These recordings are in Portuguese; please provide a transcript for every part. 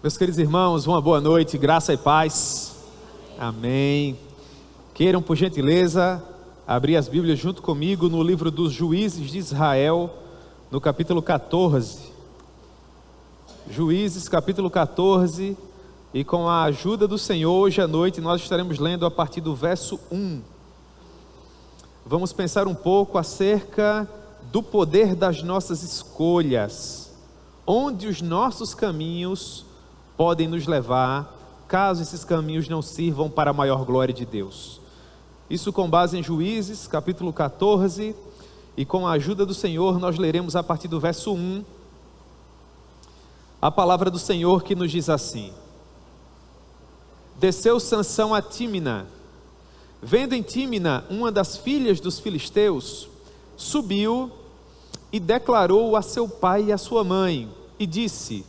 Meus queridos irmãos, uma boa noite, graça e paz. Amém. Queiram, por gentileza, abrir as Bíblias junto comigo no livro dos Juízes de Israel, no capítulo 14. Juízes, capítulo 14, e com a ajuda do Senhor, hoje à noite nós estaremos lendo a partir do verso 1. Vamos pensar um pouco acerca do poder das nossas escolhas, onde os nossos caminhos podem nos levar, caso esses caminhos não sirvam para a maior glória de Deus. Isso com base em Juízes, capítulo 14, e com a ajuda do Senhor nós leremos a partir do verso 1, a palavra do Senhor que nos diz assim: Desceu Sansão a Tímina, vendo em Tímina uma das filhas dos filisteus, subiu e declarou a seu pai e a sua mãe, e disse: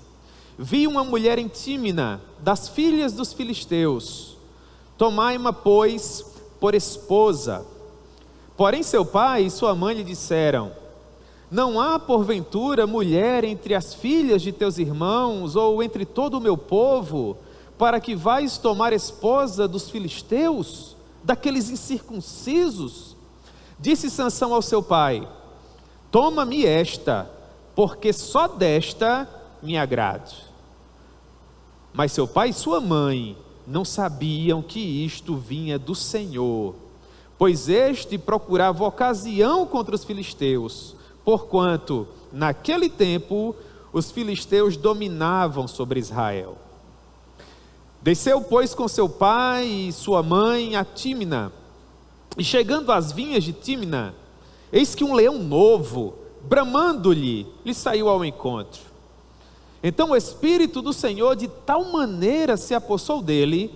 Vi uma mulher em Tímina, das filhas dos filisteus, tomai-ma, pois, por esposa. Porém seu pai e sua mãe lhe disseram: Não há porventura mulher entre as filhas de teus irmãos, ou entre todo o meu povo, para que vais tomar esposa dos filisteus, daqueles incircuncisos? Disse Sansão ao seu pai: Toma-me esta, porque só desta me agrado. Mas seu pai e sua mãe não sabiam que isto vinha do Senhor, pois este procurava ocasião contra os filisteus, porquanto naquele tempo os filisteus dominavam sobre Israel. Desceu, pois, com seu pai e sua mãe a Tímina, e chegando às vinhas de Tímina, eis que um leão novo, bramando-lhe, lhe saiu ao encontro. Então o Espírito do Senhor de tal maneira se apossou dele,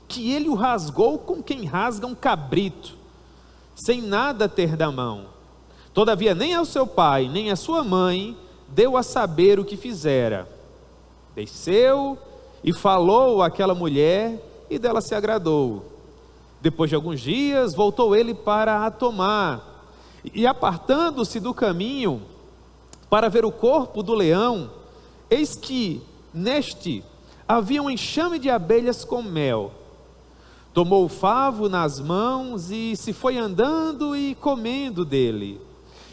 que ele o rasgou com quem rasga um cabrito, sem nada ter da mão. Todavia nem ao seu pai, nem à sua mãe, deu a saber o que fizera. Desceu e falou àquela mulher, e dela se agradou. Depois de alguns dias, voltou ele para a tomar, e apartando-se do caminho, para ver o corpo do leão, eis que neste havia um enxame de abelhas com mel. Tomou o favo nas mãos e se foi andando e comendo dele.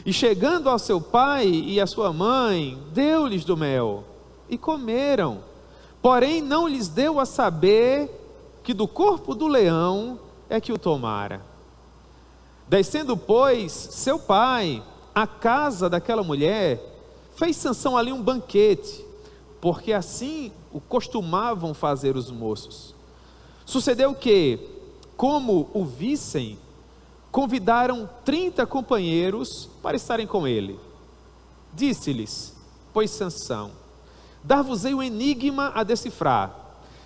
E chegando ao seu pai e à sua mãe, deu-lhes do mel, e comeram. Porém não lhes deu a saber que do corpo do leão é que o tomara. Descendo, pois, seu pai à casa daquela mulher, fez Sansão ali um banquete, porque assim o costumavam fazer os moços. Sucedeu que, como o vissem, convidaram 30 companheiros para estarem com ele. Disse-lhes, pois, Sansão: Dar-vos-ei um enigma a decifrar.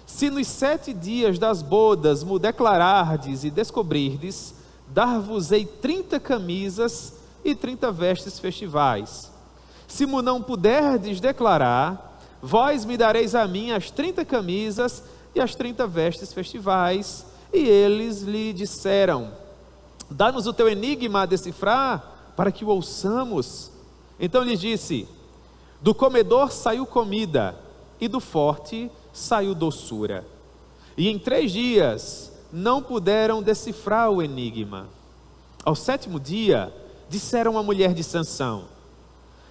Se nos 7 dias das bodas mo declarardes e descobrirdes, dar-vos-ei 30 camisas e 30 vestes festivais. Se mo não puderdes declarar, vós me dareis a mim as 30 camisas e as 30 vestes festivais. E eles lhe disseram: Dá-nos o teu enigma a decifrar, para que o ouçamos. Então lhes disse: Do comedor saiu comida, e do forte saiu doçura. E em 3 dias não puderam decifrar o enigma. Ao 7º dia, disseram à mulher de Sansão: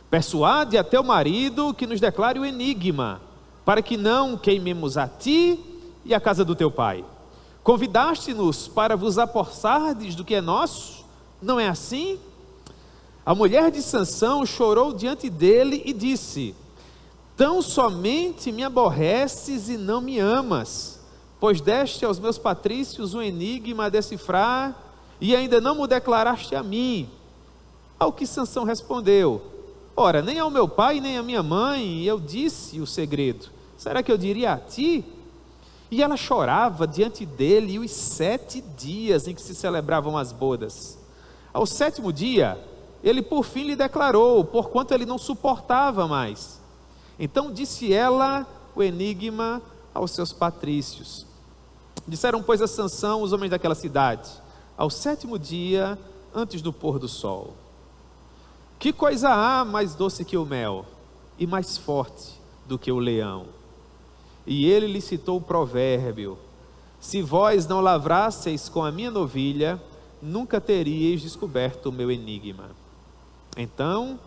Persuade a teu marido que nos declare o enigma, para que não queimemos a ti e a casa do teu pai. Convidaste-nos para vos apossardes do que é nosso? Não é assim? A mulher de Sansão chorou diante dele e disse: Tão somente me aborreces e não me amas, pois deste aos meus patrícios um enigma a decifrar, e ainda não mo declaraste a mim. Ao que Sansão respondeu: Ora, nem ao meu pai nem à minha mãe eu disse o segredo. Será que eu diria a ti? E ela chorava diante dele os 7 dias em que se celebravam as bodas. Ao 7º dia, ele por fim lhe declarou, porquanto ele não suportava mais. Então disse ela o enigma aos seus patrícios. Disseram, pois, a Sansão os homens daquela cidade: Ao 7º dia, antes do pôr do sol: Que coisa há mais doce que o mel, e mais forte do que o leão? E ele lhe citou o provérbio: se vós não lavrasseis com a minha novilha, nunca teríeis descoberto o meu enigma. Então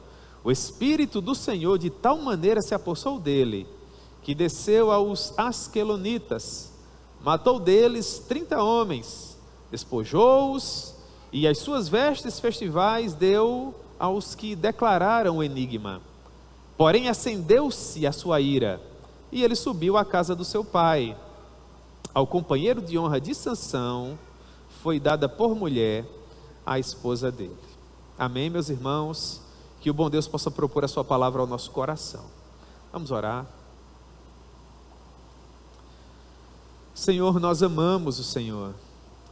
o Espírito do Senhor de tal maneira se apossou dele, que desceu aos Asquelonitas, matou deles 30 homens, despojou-os, e as suas vestes festivais deu aos que declararam o enigma. Porém acendeu-se a sua ira, e ele subiu à casa do seu pai. Ao companheiro de honra de Sansão foi dada por mulher a esposa dele. Amém, meus irmãos? Que o bom Deus possa propor a sua palavra ao nosso coração. Vamos orar. Senhor, nós amamos o Senhor,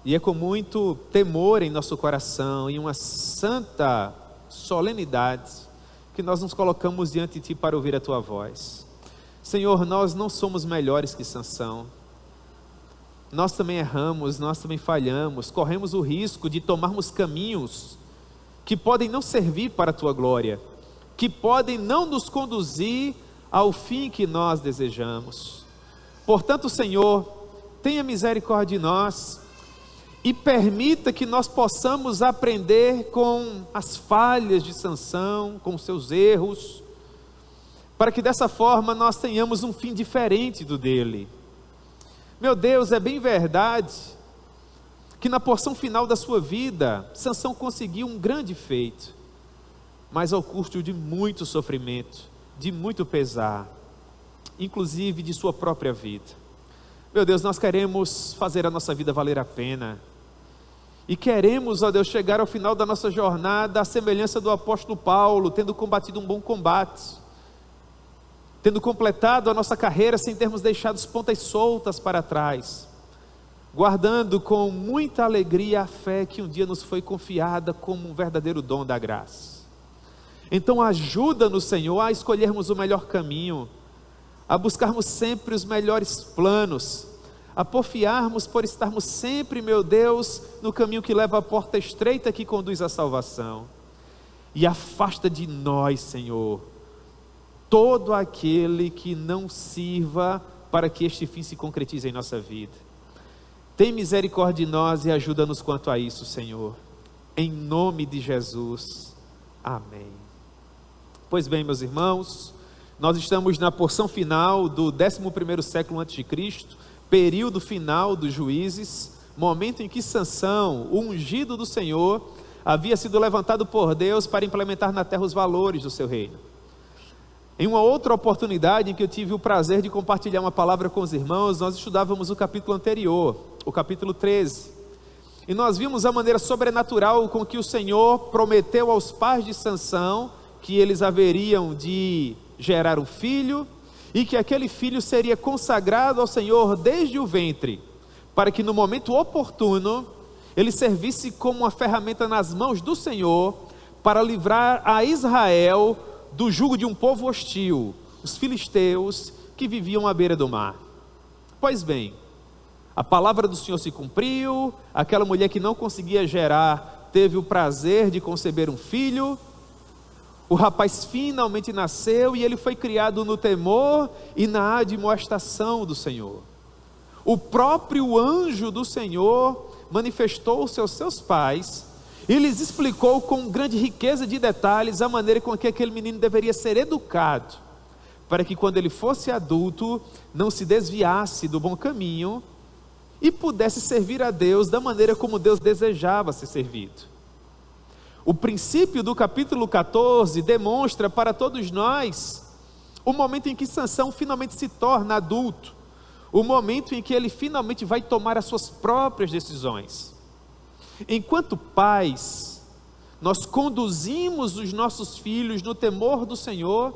e é com muito temor em nosso coração e uma santa solenidade que nós nos colocamos diante de Ti para ouvir a Tua voz. Senhor, nós não somos melhores que Sansão. Nós também erramos, nós também falhamos, corremos o risco de tomarmos caminhos que podem não servir para a Tua glória, que podem não nos conduzir ao fim que nós desejamos. Portanto, Senhor, tenha misericórdia de nós e permita que nós possamos aprender com as falhas de Sansão, com os seus erros, para que dessa forma nós tenhamos um fim diferente do dele. Meu Deus, é bem verdade que na porção final da sua vida, Sansão conseguiu um grande feito, mas ao custo de muito sofrimento, de muito pesar, inclusive de sua própria vida. Meu Deus, nós queremos fazer a nossa vida valer a pena, e queremos, ó Deus, chegar ao final da nossa jornada à semelhança do apóstolo Paulo, tendo combatido um bom combate, tendo completado a nossa carreira sem termos deixado as pontas soltas para trás, guardando com muita alegria a fé que um dia nos foi confiada como um verdadeiro dom da graça. Então ajuda-nos, Senhor, a escolhermos o melhor caminho, a buscarmos sempre os melhores planos, a porfiarmos por estarmos sempre, meu Deus, no caminho que leva à porta estreita que conduz à salvação. E afasta de nós, Senhor, todo aquele que não sirva para que este fim se concretize em nossa vida. Tem misericórdia de nós e ajuda-nos quanto a isso, Senhor. Em nome de Jesus. Amém. Pois bem, meus irmãos, nós estamos na porção final do 11º século a.C., período final dos juízes, momento em que Sansão, o ungido do Senhor, havia sido levantado por Deus para implementar na terra os valores do seu reino. Em uma outra oportunidade em que eu tive o prazer de compartilhar uma palavra com os irmãos, nós estudávamos o capítulo anterior, o capítulo 13, e nós vimos a maneira sobrenatural com que o Senhor prometeu aos pais de Sansão que eles haveriam de gerar um filho, e que aquele filho seria consagrado ao Senhor desde o ventre, para que no momento oportuno, ele servisse como uma ferramenta nas mãos do Senhor, para livrar a Israel do jugo de um povo hostil, os filisteus que viviam à beira do mar. Pois bem, a palavra do Senhor se cumpriu, aquela mulher que não conseguia gerar, teve o prazer de conceber um filho, o rapaz finalmente nasceu e ele foi criado no temor e na admoestação do Senhor. O próprio anjo do Senhor manifestou-se aos seus pais e lhes explicou com grande riqueza de detalhes a maneira com que aquele menino deveria ser educado, para que quando ele fosse adulto, não se desviasse do bom caminho e pudesse servir a Deus da maneira como Deus desejava ser servido. O princípio do capítulo 14 demonstra para todos nós o momento em que Sansão finalmente se torna adulto, o momento em que ele finalmente vai tomar as suas próprias decisões. Enquanto pais, nós conduzimos os nossos filhos no temor do Senhor,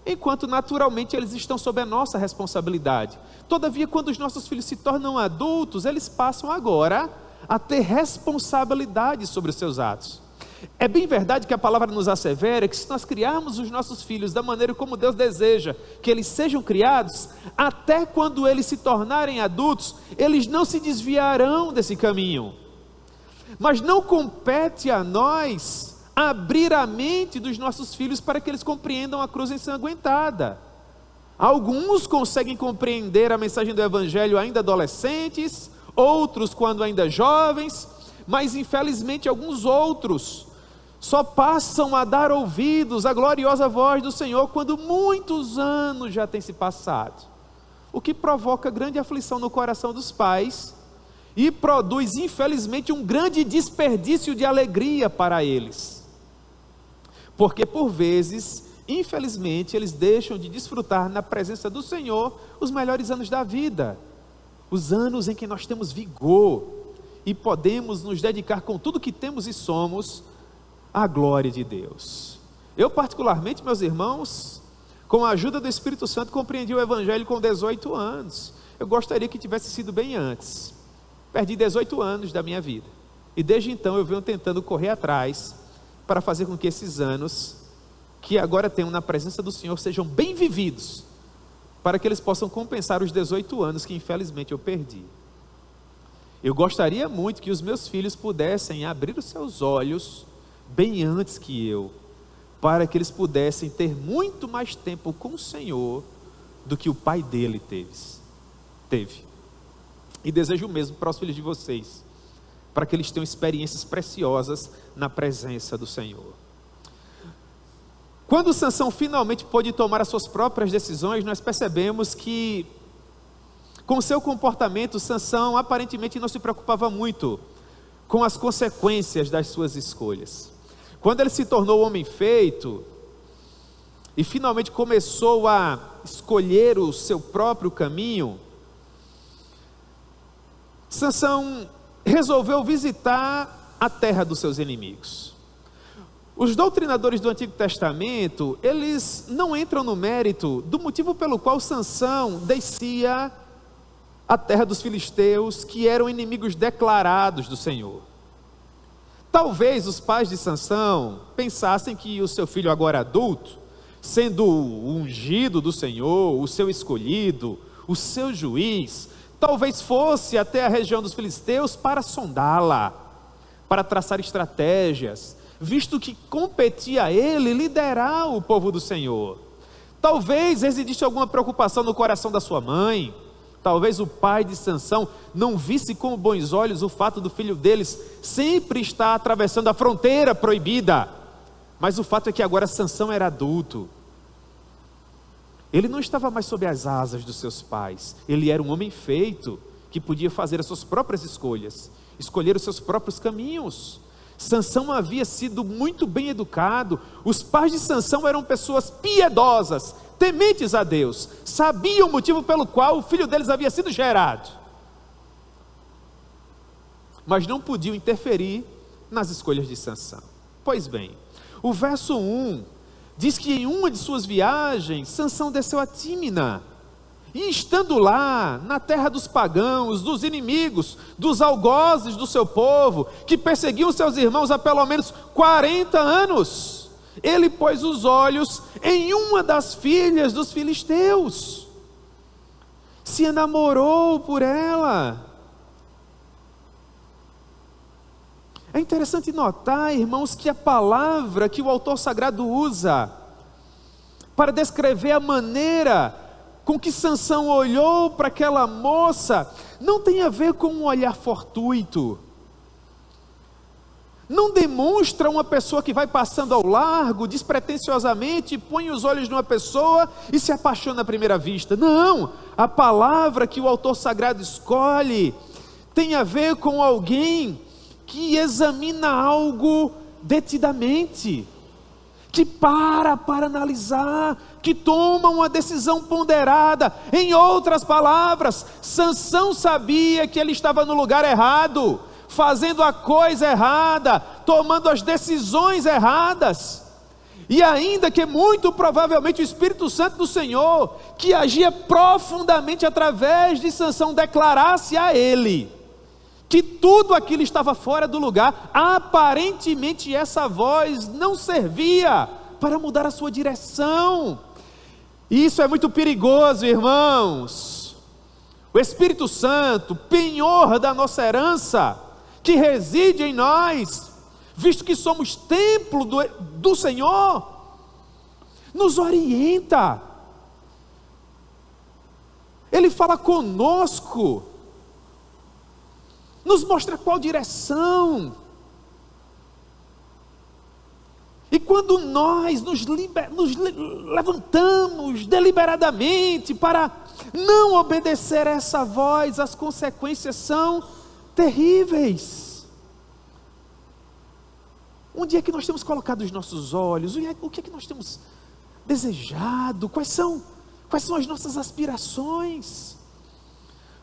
enquanto naturalmente eles estão sob a nossa responsabilidade. Todavia, quando os nossos filhos se tornam adultos, eles passam agora a ter responsabilidade sobre os seus atos. É bem verdade que a palavra nos assevera que se nós criarmos os nossos filhos da maneira como Deus deseja que eles sejam criados, até quando eles se tornarem adultos, eles não se desviarão desse caminho. Mas não compete a nós abrir a mente dos nossos filhos para que eles compreendam a cruz ensanguentada. Alguns conseguem compreender a mensagem do Evangelho ainda adolescentes, outros quando ainda jovens, mas infelizmente alguns outros só passam a dar ouvidos à gloriosa voz do Senhor quando muitos anos já têm se passado, o que provoca grande aflição no coração dos pais e produz infelizmente um grande desperdício de alegria para eles, porque por vezes, infelizmente, eles deixam de desfrutar na presença do Senhor os melhores anos da vida, os anos em que nós temos vigor e podemos nos dedicar com tudo que temos e somos à glória de Deus. Eu particularmente, meus irmãos, com a ajuda do Espírito Santo, compreendi o Evangelho com 18 anos. Eu gostaria que tivesse sido bem antes. Perdi 18 anos da minha vida, e desde então eu venho tentando correr atrás para fazer com que esses anos que agora tenho na presença do Senhor sejam bem vividos, para que eles possam compensar os 18 anos que infelizmente eu perdi. Eu gostaria muito que os meus filhos pudessem abrir os seus olhos bem antes que eu, para que eles pudessem ter muito mais tempo com o Senhor do que o pai dele teve. E desejo o mesmo para os filhos de vocês, para que eles tenham experiências preciosas na presença do Senhor. Quando Sansão finalmente pôde tomar as suas próprias decisões, nós percebemos que, com seu comportamento, Sansão aparentemente não se preocupava muito com as consequências das suas escolhas. Quando ele se tornou homem feito e finalmente começou a escolher o seu próprio caminho, Sansão resolveu visitar a terra dos seus inimigos. Os doutrinadores do Antigo Testamento, eles não entram no mérito do motivo pelo qual Sansão descia a terra dos filisteus, que eram inimigos declarados do Senhor. Talvez os pais de Sansão pensassem que o seu filho agora adulto, sendo o ungido do Senhor, o seu escolhido, o seu juiz, talvez fosse até a região dos filisteus para sondá-la, para traçar estratégias, visto que competia a ele liderar o povo do Senhor. Talvez residisse alguma preocupação no coração da sua mãe. Talvez o pai de Sansão não visse com bons olhos o fato do filho deles sempre estar atravessando a fronteira proibida. Mas o fato é que agora Sansão era adulto. Ele não estava mais sob as asas dos seus pais. Ele era um homem feito, que podia fazer as suas próprias escolhas, escolher os seus próprios caminhos. Sansão havia sido muito bem educado. Os pais de Sansão eram pessoas piedosas, tementes a Deus, sabiam o motivo pelo qual o filho deles havia sido gerado, mas não podiam interferir nas escolhas de Sansão. Pois bem, o verso 1 diz que em uma de suas viagens, Sansão desceu a Tímina, e estando lá, na terra dos pagãos, dos inimigos, dos algozes do seu povo, que perseguiam seus irmãos há pelo menos 40 anos, ele pôs os olhos em uma das filhas dos filisteus, se enamorou por ela. É interessante notar, irmãos, que a palavra que o autor sagrado usa para descrever a maneira com que Sansão olhou para aquela moça não tem a ver com um olhar fortuito. Não demonstra uma pessoa que vai passando ao largo, despretensiosamente, põe os olhos numa pessoa e se apaixona à primeira vista. Não, a palavra que o autor sagrado escolhe tem a ver com alguém que examina algo detidamente, que para analisar, que toma uma decisão ponderada. Em outras palavras, Sansão sabia que ele estava no lugar errado, fazendo a coisa errada, tomando as decisões erradas, e ainda que muito provavelmente o Espírito Santo do Senhor, que agia profundamente através de Sansão, declarasse a ele que tudo aquilo estava fora do lugar. Aparentemente essa voz não servia para mudar a sua direção. Isso é muito perigoso, irmãos. O Espírito Santo, penhor da nossa herança, que reside em nós, visto que somos templo do Senhor, nos orienta. Ele fala conosco, nos mostra qual direção. E quando nós nos levantamos deliberadamente para não obedecer a essa voz, as consequências são terríveis. Onde é que nós temos colocado os nossos olhos? O que é que nós temos desejado? Quais são as nossas aspirações?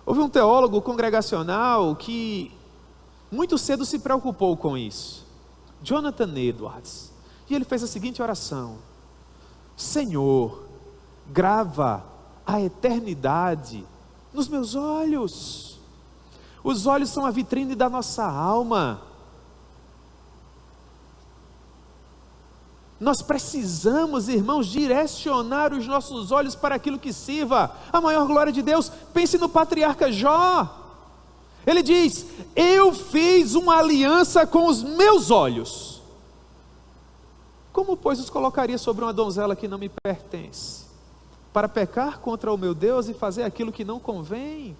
Houve um teólogo congregacional que muito cedo se preocupou com isso, Jonathan Edwards, e ele fez a seguinte oração: Senhor, grava a eternidade nos meus olhos. Os olhos são a vitrine da nossa alma. Nós precisamos, irmãos, direcionar os nossos olhos para aquilo que sirva a maior glória de Deus. Pense no patriarca Jó. Ele diz: eu fiz uma aliança com os meus olhos. Como, pois, os colocaria sobre uma donzela que não me pertence, para pecar contra o meu Deus e fazer aquilo que não convém?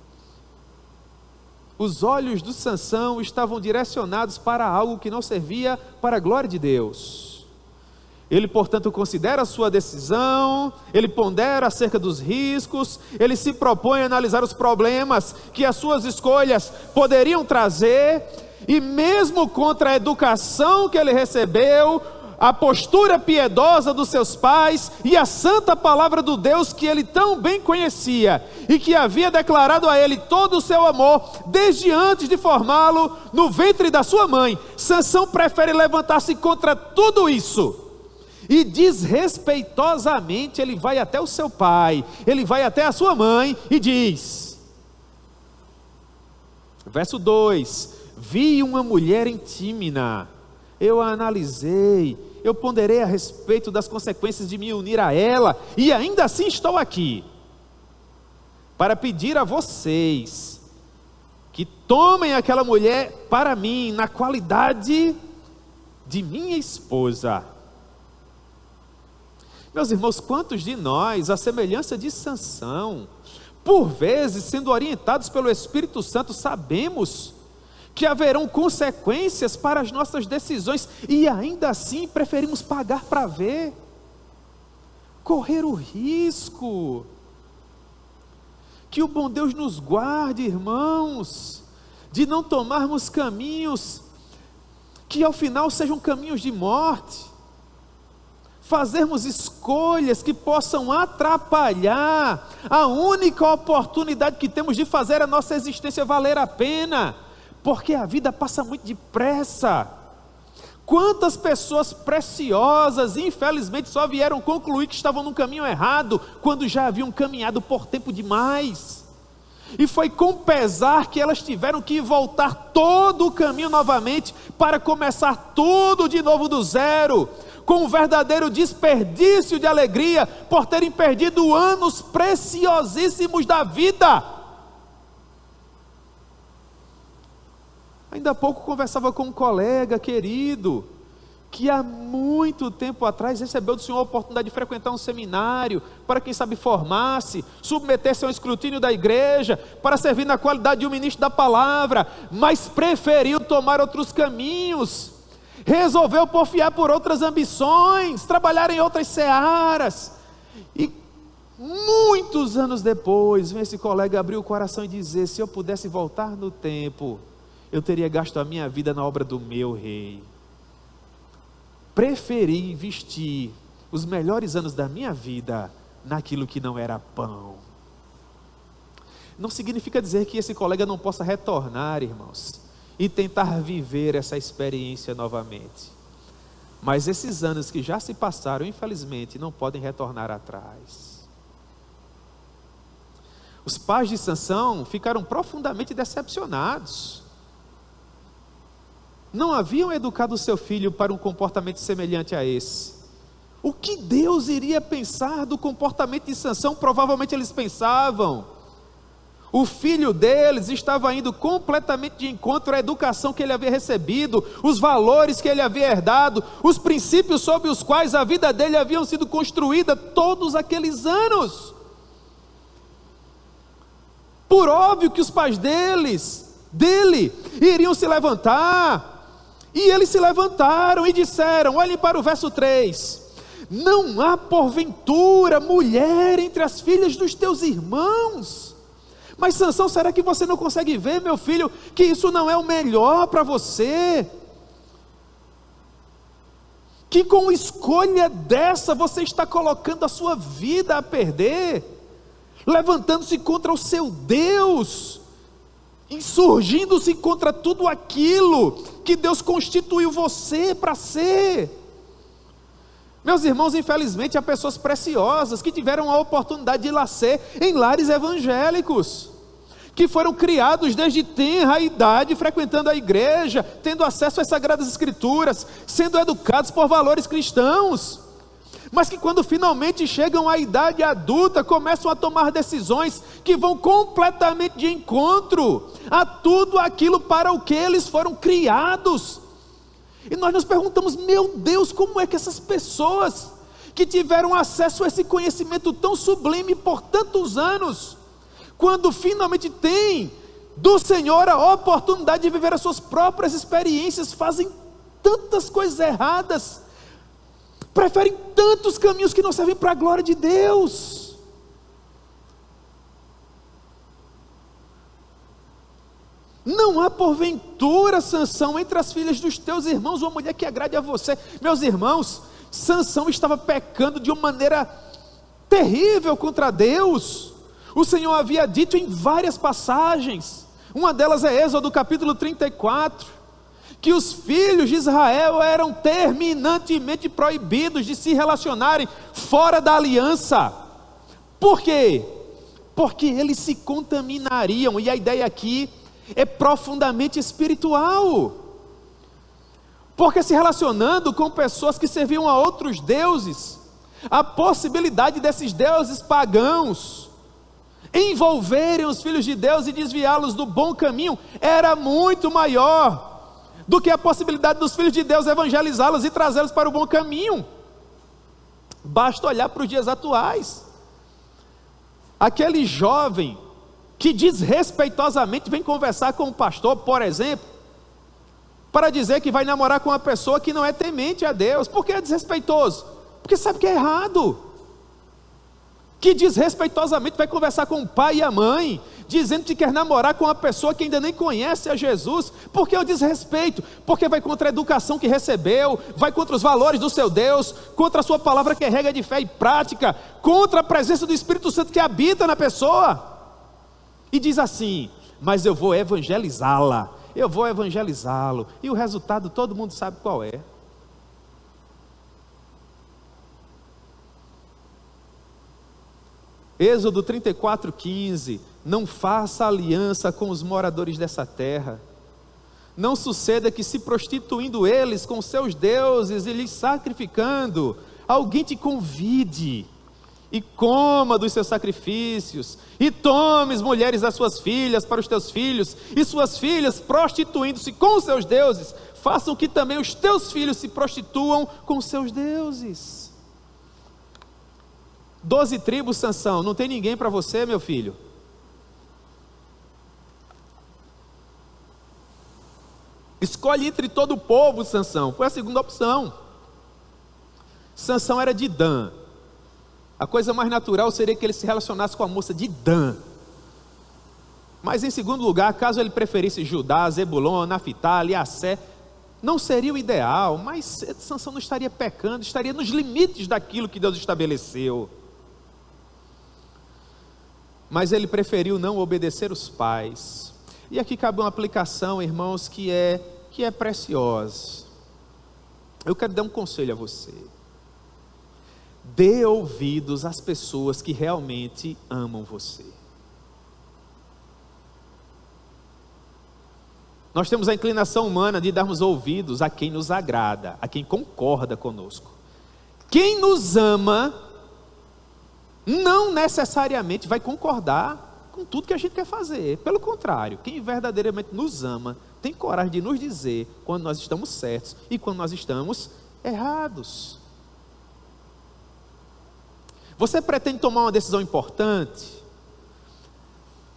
Os olhos de Sansão estavam direcionados para algo que não servia para a glória de Deus. Ele, portanto, considera a sua decisão, ele pondera acerca dos riscos, ele se propõe a analisar os problemas que as suas escolhas poderiam trazer, e mesmo contra a educação que ele recebeu, a postura piedosa dos seus pais e a santa palavra do Deus que ele tão bem conhecia e que havia declarado a ele todo o seu amor desde antes de formá-lo no ventre da sua mãe, Sansão prefere levantar-se contra tudo isso e desrespeitosamente ele vai até o seu pai, ele vai até a sua mãe e diz, verso 2: vi uma mulher em Tímina, eu a analisei, eu ponderei a respeito das consequências de me unir a ela, e ainda assim estou aqui, para pedir a vocês, que tomem aquela mulher para mim, na qualidade de minha esposa. Meus irmãos, quantos de nós, à semelhança de Sansão, por vezes, sendo orientados pelo Espírito Santo, sabemos que haverão consequências para as nossas decisões, e ainda assim preferimos pagar para ver, correr o risco. Que o bom Deus nos guarde, irmãos, de não tomarmos caminhos que ao final sejam caminhos de morte, fazermos escolhas que possam atrapalhar a única oportunidade que temos de fazer a nossa existência valer a pena, porque a vida passa muito depressa. Quantas pessoas preciosas, infelizmente, só vieram concluir que estavam no caminho errado, quando já haviam caminhado por tempo demais, e foi com pesar que elas tiveram que voltar todo o caminho novamente, para começar tudo de novo do zero, com um verdadeiro desperdício de alegria, por terem perdido anos preciosíssimos da vida. Ainda há pouco conversava com um colega querido, que há muito tempo atrás recebeu do Senhor a oportunidade de frequentar um seminário, para quem sabe formar-se, submeter-se a um escrutínio da igreja, para servir na qualidade de um ministro da palavra, mas preferiu tomar outros caminhos, resolveu porfiar por outras ambições, trabalhar em outras searas, e muitos anos depois, vem esse colega abrir o coração e dizer: se eu pudesse voltar no tempo, eu teria gasto a minha vida na obra do meu rei. Preferi investir os melhores anos da minha vida naquilo que não era pão. Não significa dizer que esse colega não possa retornar, irmãos, e tentar viver essa experiência novamente. Mas esses anos que já se passaram, infelizmente, não podem retornar atrás. Os pais de Sansão ficaram profundamente decepcionados. Não haviam educado o seu filho para um comportamento semelhante a esse. O que Deus iria pensar do comportamento de Sansão? Provavelmente eles pensavam: o filho deles estava indo completamente de encontro à educação que ele havia recebido, os valores que ele havia herdado, os princípios sobre os quais a vida dele havia sido construída todos aqueles anos. Por óbvio que os pais dele, iriam se levantar, e eles se levantaram e disseram, olhem para o verso 3, não há porventura mulher entre as filhas dos teus irmãos? Mas Sansão, será que você não consegue ver, meu filho, que isso não é o melhor para você? Que com escolha dessa você está colocando a sua vida a perder, levantando-se contra o seu Deus, insurgindo-se contra tudo aquilo que Deus constituiu você para ser. Meus irmãos, infelizmente há pessoas preciosas que tiveram a oportunidade de nascer em lares evangélicos, que foram criados desde tenra idade, frequentando a igreja, tendo acesso às Sagradas Escrituras, sendo educados por valores cristãos, mas que quando finalmente chegam à idade adulta, começam a tomar decisões que vão completamente de encontro a tudo aquilo para o que eles foram criados. E nós nos perguntamos, meu Deus, como é que essas pessoas que tiveram acesso a esse conhecimento tão sublime por tantos anos, quando finalmente têm do Senhor a oportunidade de viver as suas próprias experiências, fazem tantas coisas erradas, preferem tantos caminhos que não servem para a glória de Deus. Não há porventura, Sansão, entre as filhas dos teus irmãos, uma mulher que agrade a você. Meus irmãos, Sansão estava pecando de uma maneira terrível contra Deus. O Senhor havia dito em várias passagens, uma delas é Êxodo capítulo 34, que os filhos de Israel eram terminantemente proibidos de se relacionarem fora da aliança. Por quê? Porque eles se contaminariam, e a ideia aqui é profundamente espiritual, porque se relacionando com pessoas que serviam a outros deuses, a possibilidade desses deuses pagãos envolverem os filhos de Deus e desviá-los do bom caminho era muito maior do que a possibilidade dos filhos de Deus evangelizá-los e trazê-los para o bom caminho. Basta olhar para os dias atuais. Aquele jovem que desrespeitosamente vem conversar com o pastor, por exemplo, para dizer que vai namorar com uma pessoa que não é temente a Deus. Por que é desrespeitoso? Porque sabe que é errado. Que desrespeitosamente vai conversar com o pai e a mãe, dizendo que quer namorar com uma pessoa que ainda nem conhece a Jesus. Por que o desrespeito? Porque vai contra a educação que recebeu, vai contra os valores do seu Deus, contra a sua palavra que é regra de fé e prática, contra a presença do Espírito Santo que habita na pessoa. E diz assim, mas eu vou evangelizá-la, eu vou evangelizá-lo, e o resultado todo mundo sabe qual é. Êxodo 34:15, não faça aliança com os moradores dessa terra, não suceda que se prostituindo eles com seus deuses e lhes sacrificando, alguém te convide e coma dos seus sacrifícios, e tomes mulheres das suas filhas para os teus filhos, e suas filhas prostituindo-se com os seus deuses, façam que também os teus filhos se prostituam com os seus deuses. 12 tribos, Sansão, não tem ninguém para você, meu filho? Escolhe entre todo o povo, Sansão. Foi a segunda opção. Sansão era de Dan. A coisa mais natural seria que ele se relacionasse com a moça de Dan. Mas em segundo lugar, caso ele preferisse Judá, Zebulon, Naftali, Assé, não seria o ideal, mas Sansão não estaria pecando, estaria nos limites daquilo que Deus estabeleceu. Mas ele preferiu não obedecer os pais. E aqui cabe uma aplicação, irmãos, que é preciosa. Eu quero dar um conselho a você. Dê ouvidos às pessoas que realmente amam você. Nós temos a inclinação humana de darmos ouvidos a quem nos agrada, a quem concorda conosco. Quem nos ama não necessariamente vai concordar com tudo que a gente quer fazer. Pelo contrário, quem verdadeiramente nos ama tem coragem de nos dizer quando nós estamos certos e quando nós estamos errados. Você pretende tomar uma decisão importante?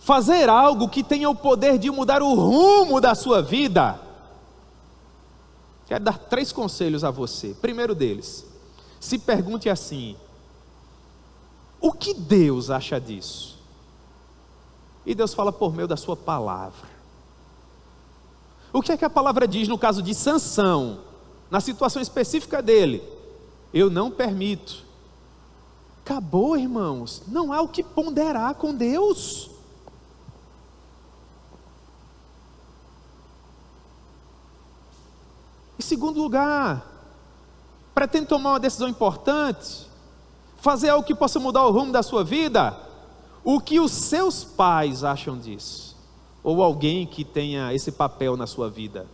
fazer algo que tenha o poder de mudar o rumo da sua vida, quero dar 3 conselhos a você. Primeiro deles, se pergunte assim: o que Deus acha disso? E Deus fala por meio da sua palavra. O que é que a palavra diz no caso de Sansão, na situação específica dele? Eu não permito. Acabou, irmãos, não há o que ponderar com Deus. Em segundo lugar, pretende tomar uma decisão importante, fazer algo que possa mudar o rumo da sua vida? O que os seus pais acham disso? Ou alguém que tenha esse papel na sua vida?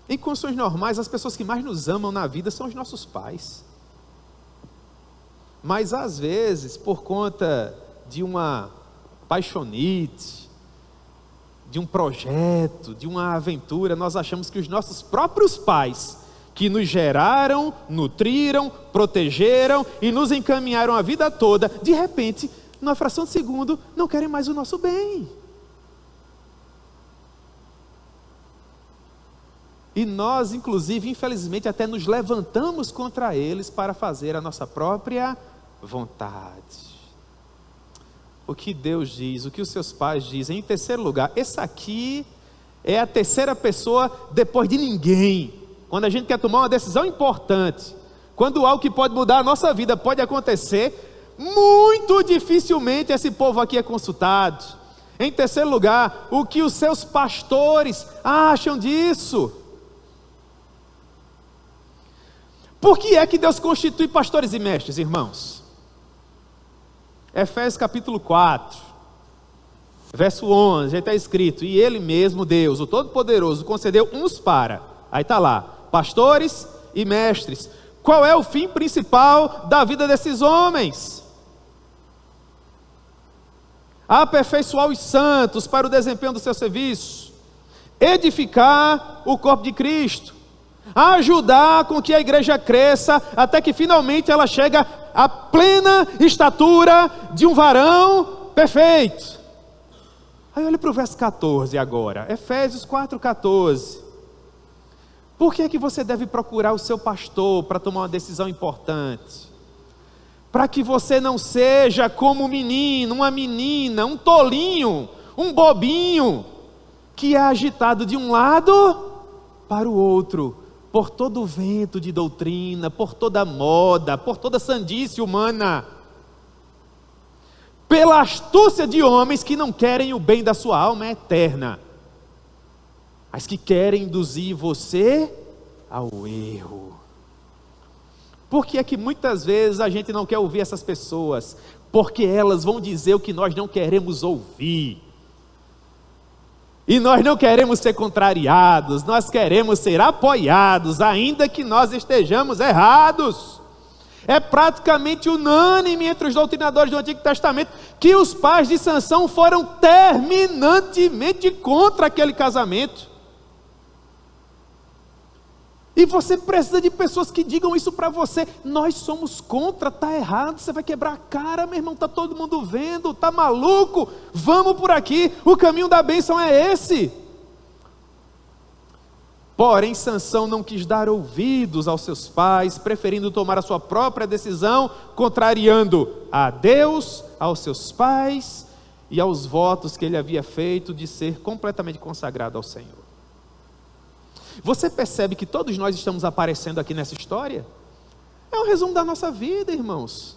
Em condições normais, as pessoas que mais nos amam na vida são os nossos pais. Mas às vezes, por conta de uma paixonite, de um projeto, de uma aventura, nós achamos que os nossos próprios pais, que nos geraram, nutriram, protegeram e nos encaminharam a vida toda, de repente, numa fração de segundo, não querem mais o nosso bem. E nós, inclusive, infelizmente, até nos levantamos contra eles para fazer a nossa própria vontade. O que Deus diz, o que os seus pais dizem. Em terceiro lugar, essa aqui é a terceira pessoa depois de ninguém. Quando a gente quer tomar uma decisão importante, quando algo que pode mudar a nossa vida pode acontecer, muito dificilmente esse povo aqui é consultado. Em terceiro lugar, o que os seus pastores acham disso? Por que é que Deus constitui pastores e mestres, irmãos? Efésios capítulo 4, verso 11, aí está escrito: e Ele mesmo, Deus, o Todo-Poderoso, concedeu uns para, aí está lá, pastores e mestres. Qual é o fim principal da vida desses homens? Aperfeiçoar os santos para o desempenho do seu serviço, edificar o corpo de Cristo, ajudar com que a igreja cresça, até que finalmente ela chega à plena estatura de um varão perfeito. Aí olha para o verso 14 agora, Efésios 4,14. Por que é que você deve procurar o seu pastor para tomar uma decisão importante? Para que você não seja como um menino, uma menina, um tolinho, um bobinho, que é agitado de um lado para o outro, por todo o vento de doutrina, por toda moda, por toda sandice humana, pela astúcia de homens que não querem o bem da sua alma eterna, mas que querem induzir você ao erro. Por que é que muitas vezes a gente não quer ouvir essas pessoas? Porque elas vão dizer o que nós não queremos ouvir. E nós não queremos ser contrariados, nós queremos ser apoiados, ainda que nós estejamos errados. É praticamente unânime entre os doutrinadores do Antigo Testamento que os pais de Sansão foram terminantemente contra aquele casamento. E você precisa de pessoas que digam isso para você: nós somos contra, está errado, você vai quebrar a cara, meu irmão, está todo mundo vendo, está maluco, vamos por aqui, o caminho da bênção é esse. Porém, Sansão não quis dar ouvidos aos seus pais, preferindo tomar a sua própria decisão, contrariando a Deus, aos seus pais e aos votos que ele havia feito de ser completamente consagrado ao Senhor. Você percebe que todos nós estamos aparecendo aqui nessa história? É um resumo da nossa vida, irmãos.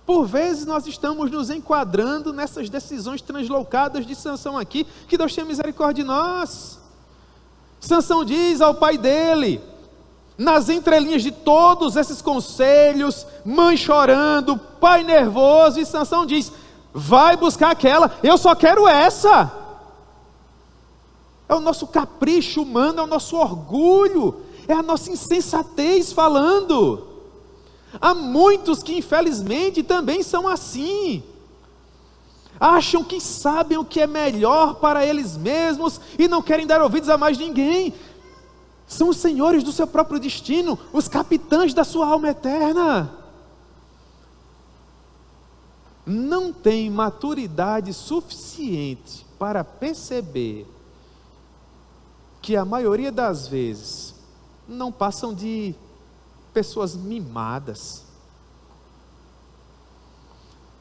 Por vezes nós estamos nos enquadrando nessas decisões translocadas de Sansão aqui, que Deus tenha misericórdia de nós. Sansão diz ao pai dele, nas entrelinhas de todos esses conselhos, mãe chorando, pai nervoso, e Sansão diz: vai buscar aquela, eu só quero essa. É o nosso capricho humano, é o nosso orgulho, é a nossa insensatez falando. Há muitos que infelizmente também são assim. Acham que sabem o que é melhor para eles mesmos e não querem dar ouvidos a mais ninguém. São os senhores do seu próprio destino, os capitães da sua alma eterna. não têm maturidade suficiente para perceber que a maioria das vezes não passam de pessoas mimadas,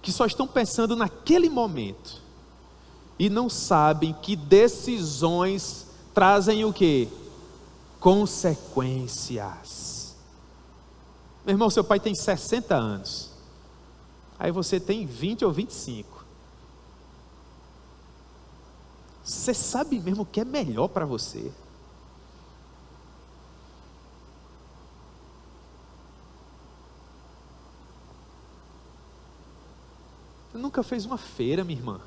que só estão pensando naquele momento e não sabem que decisões trazem o quê? Consequências. Meu irmão, seu pai tem 60 anos, aí você tem 20 ou 25. Você sabe mesmo o que é melhor para você? Você nunca fez uma feira, minha irmã.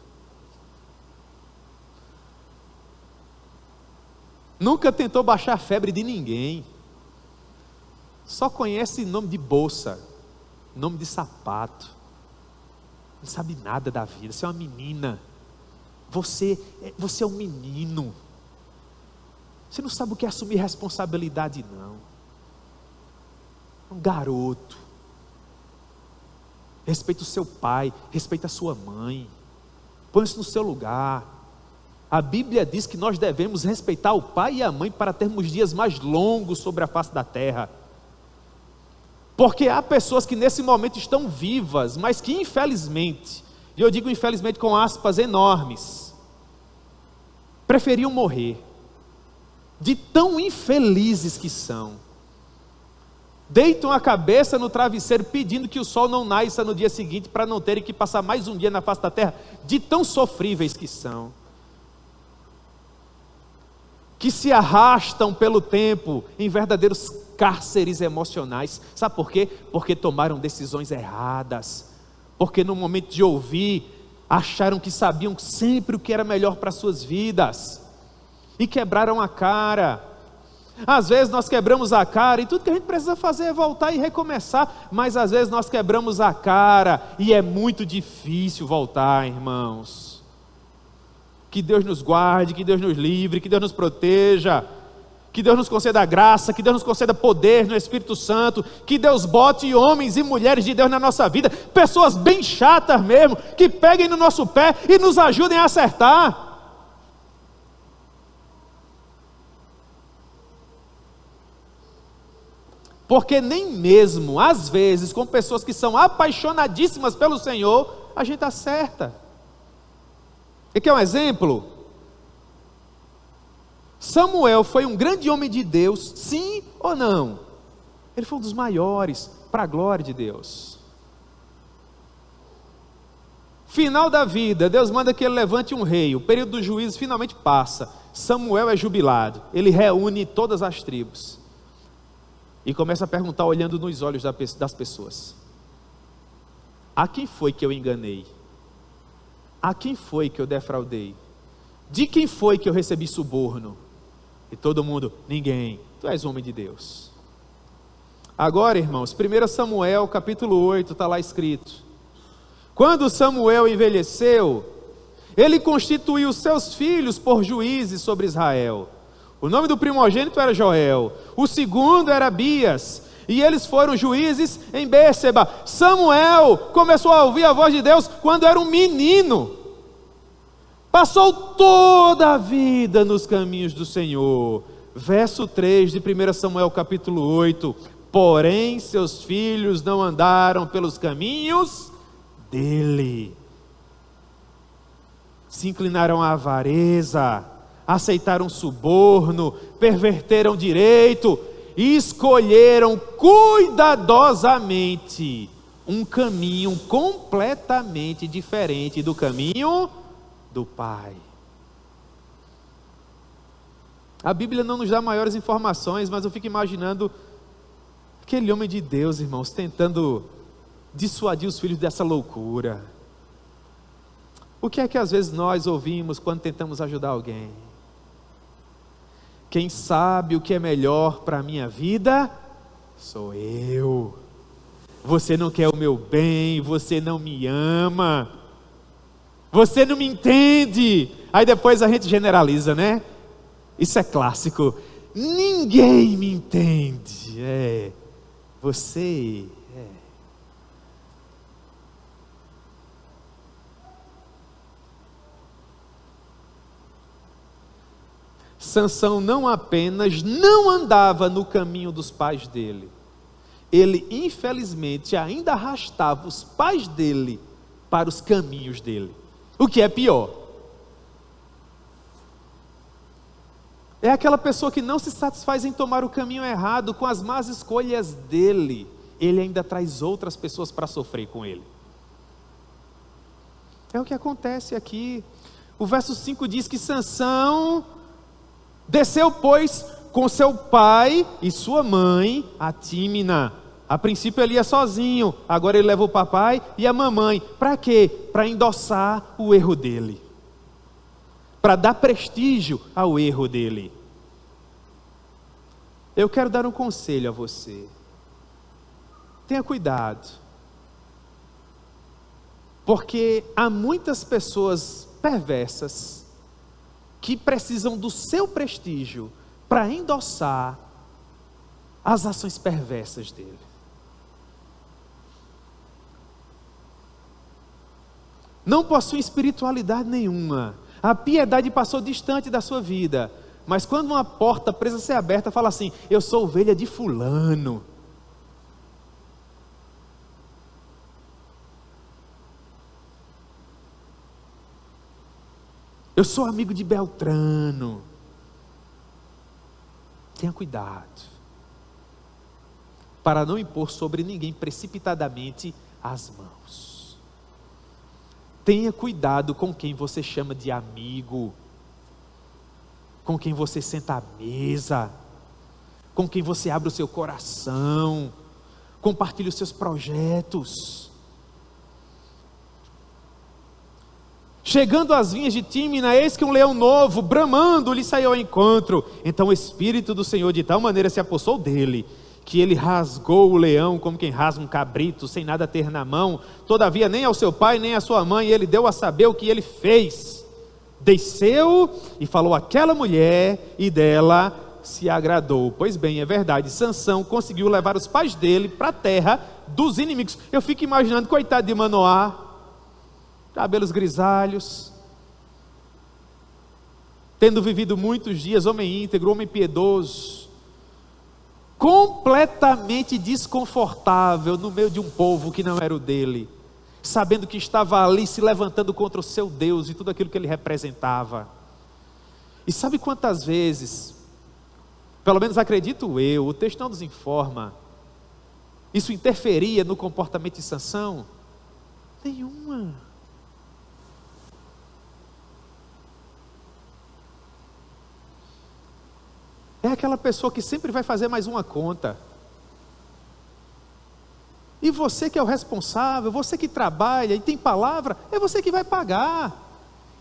Nunca tentou baixar a febre de ninguém. Só conhece nome de bolsa, nome de sapato. Não sabe nada da vida. Você é uma menina. Você é um menino. Você não sabe o que é assumir responsabilidade, não. É um garoto. Respeita o seu pai, respeita a sua mãe. Põe-se no seu lugar. A Bíblia diz que nós devemos respeitar o pai e a mãe para termos dias mais longos sobre a face da terra. Porque há pessoas que nesse momento estão vivas, mas que infelizmente, e eu digo infelizmente com aspas enormes, preferiam morrer, de tão infelizes que são. Deitam a cabeça no travesseiro pedindo que o sol não nasça no dia seguinte, para não terem que passar mais um dia na face da terra, de tão sofríveis que são. Que se arrastam pelo tempo em verdadeiros cárceres emocionais. Sabe por quê? Porque tomaram decisões erradas. Porque no momento de ouvir, acharam que sabiam sempre o que era melhor para suas vidas. E quebraram a cara. Às vezes nós quebramos a cara e tudo que a gente precisa fazer é voltar e recomeçar. Mas às vezes nós quebramos a cara e é muito difícil voltar, irmãos. Que Deus nos guarde, que Deus nos livre, que Deus nos proteja, que Deus nos conceda graça, que Deus nos conceda poder no Espírito Santo, que Deus bote homens e mulheres de Deus na nossa vida, pessoas bem chatas mesmo, que peguem no nosso pé e nos ajudem a acertar. Porque nem mesmo, às vezes, com pessoas que são apaixonadíssimas pelo Senhor, a gente acerta. E quer um exemplo? Samuel foi um grande homem de Deus, sim ou não? Ele foi um dos maiores, para a glória de Deus. Final da vida, Deus manda que ele levante um rei, o período do juízo finalmente passa, Samuel é jubilado, ele reúne todas as tribos, e começa a perguntar olhando nos olhos das pessoas: a quem foi que eu enganei? A quem foi que eu defraudei? De quem foi que eu recebi suborno? E todo mundo: ninguém. Tu és homem de Deus. Agora, irmãos, 1 Samuel capítulo 8 está lá escrito: quando Samuel envelheceu, ele constituiu seus filhos por juízes sobre Israel. O nome do primogênito era Joel, o segundo era Abias, e eles foram juízes em Bérseba. Samuel começou a ouvir a voz de Deus quando era um menino. Passou toda a vida nos caminhos do Senhor. Verso 3 de 1 Samuel capítulo 8. Porém seus filhos não andaram pelos caminhos dele. Se inclinaram à avareza, aceitaram suborno, perverteram direito, e escolheram cuidadosamente um caminho completamente diferente do caminho do Pai. A Bíblia não nos dá maiores informações, mas eu fico imaginando aquele homem de Deus, irmãos, tentando dissuadir os filhos dessa loucura. O que é que às vezes nós ouvimos quando tentamos ajudar alguém? Quem sabe o que é melhor para a minha vida sou eu. Você não quer o meu bem, você não me ama, você não me entende. Aí depois a gente generaliza, né? Isso é clássico. Ninguém me entende. Você. Sansão não apenas não andava no caminho dos pais dele, ele infelizmente ainda arrastava os pais dele para os caminhos dele, o que é pior. É aquela pessoa que não se satisfaz em tomar o caminho errado com as más escolhas dele, ele ainda traz outras pessoas para sofrer com ele. É o que acontece aqui. O verso 5 diz que Sansão desceu, pois, com seu pai e sua mãe a Tímina. A princípio ele ia sozinho, agora ele leva o papai e a mamãe. Para quê? Para endossar o erro dele, para dar prestígio ao erro dele. Eu quero dar um conselho a você. Tenha cuidado, porque há muitas pessoas perversas que precisam do seu prestígio para endossar as ações perversas dele. Não possui espiritualidade nenhuma, a piedade passou distante da sua vida, mas quando uma porta precisa ser aberta, fala assim: eu sou ovelha de fulano. Eu sou amigo de Beltrano. Tenha cuidado, para não impor sobre ninguém precipitadamente as mãos. Tenha cuidado com quem você chama de amigo, com quem você senta à mesa, com quem você abre o seu coração, compartilha os seus projetos. Chegando às vinhas de Tímina, eis que um leão novo, bramando, lhe saiu ao encontro. Então o Espírito do Senhor de tal maneira se apossou dele, que ele rasgou o leão como quem rasga um cabrito, sem nada ter na mão. Todavia nem ao seu pai, nem à sua mãe, ele deu a saber o que ele fez. Desceu e falou àquela mulher, e dela se agradou. Pois bem, é verdade, Sansão conseguiu levar os pais dele para a terra dos inimigos. Eu fico imaginando, coitado de Manoá, cabelos grisalhos, tendo vivido muitos dias, homem íntegro, homem piedoso, completamente desconfortável no meio de um povo que não era o dele, sabendo que estava ali se levantando contra o seu Deus e tudo aquilo que ele representava. E sabe quantas vezes, pelo menos acredito eu, o texto não nos informa, isso interferia no comportamento de Sansão? Nenhuma. É aquela pessoa que sempre vai fazer mais uma conta. E você que é o responsável, você que trabalha e tem palavra, é você que vai pagar.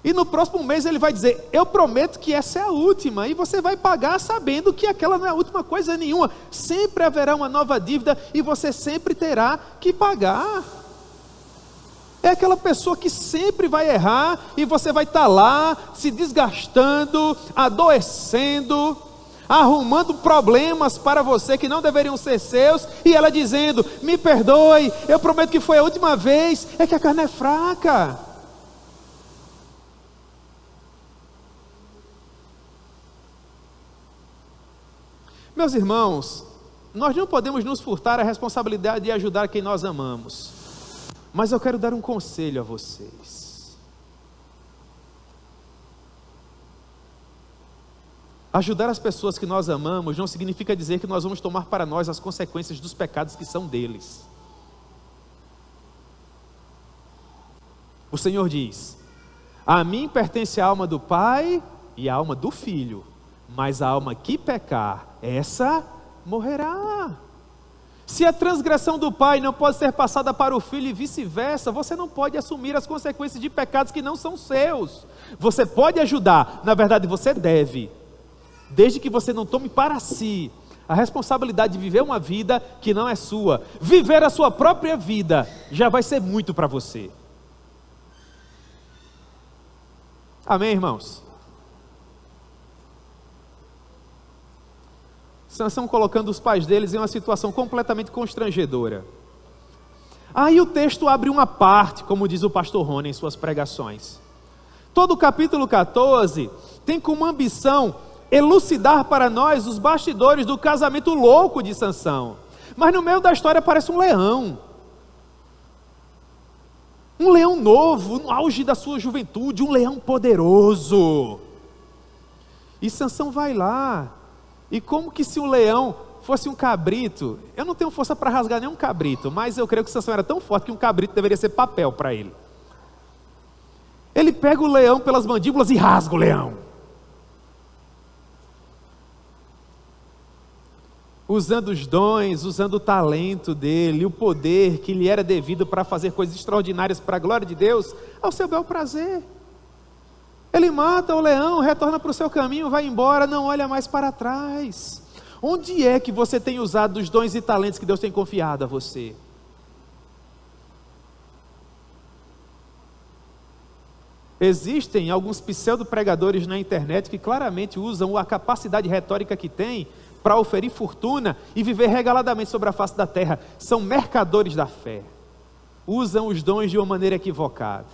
E no próximo mês ele vai dizer: eu prometo que essa é a última. E você vai pagar sabendo que aquela não é a última coisa nenhuma. Sempre haverá uma nova dívida e você sempre terá que pagar. É aquela pessoa que sempre vai errar e você vai estar lá se desgastando, adoecendo, arrumando problemas para você que não deveriam ser seus, e ela dizendo: me perdoe, eu prometo que foi a última vez. É que a carne é fraca. Meus irmãos, nós não podemos nos furtar a responsabilidade de ajudar quem nós amamos, mas eu quero dar um conselho a vocês. Ajudar as pessoas que nós amamos não significa dizer que nós vamos tomar para nós as consequências dos pecados que são deles. O Senhor diz: a mim pertence a alma do Pai e a alma do Filho, mas a alma que pecar, essa morrerá. Se a transgressão do pai não pode ser passada para o filho e vice-versa, você não pode assumir as consequências de pecados que não são seus. Você pode ajudar, na verdade você deve, desde que você não tome para si a responsabilidade de viver uma vida que não é sua. Viver a sua própria vida já vai ser muito para você. Amém, irmãos? Sansão colocando os pais deles em uma situação completamente constrangedora. Aí o texto abre uma parte, como diz o pastor Rony em suas pregações. Todo o capítulo 14 tem como ambição elucidar para nós os bastidores do casamento louco de Sansão. Mas no meio da história aparece um leão. Um leão novo, no auge da sua juventude, um leão poderoso. E Sansão vai lá, e como que se o leão fosse um cabrito, eu não tenho força para rasgar nenhum cabrito, mas eu creio que Sansão era tão forte que um cabrito deveria ser papel para ele. Ele pega o leão pelas mandíbulas e rasga o leão. Usando os dons, usando o talento dele, o poder que lhe era devido para fazer coisas extraordinárias para a glória de Deus, ao seu bel prazer. Ele mata o leão, retorna para o seu caminho, vai embora, não olha mais para trás. Onde é que você tem usado os dons e talentos que Deus tem confiado a você? Existem alguns pseudo-pregadores na internet que claramente usam a capacidade retórica que têm para oferir fortuna e viver regaladamente sobre a face da terra. São mercadores da fé. Usam os dons de uma maneira equivocada.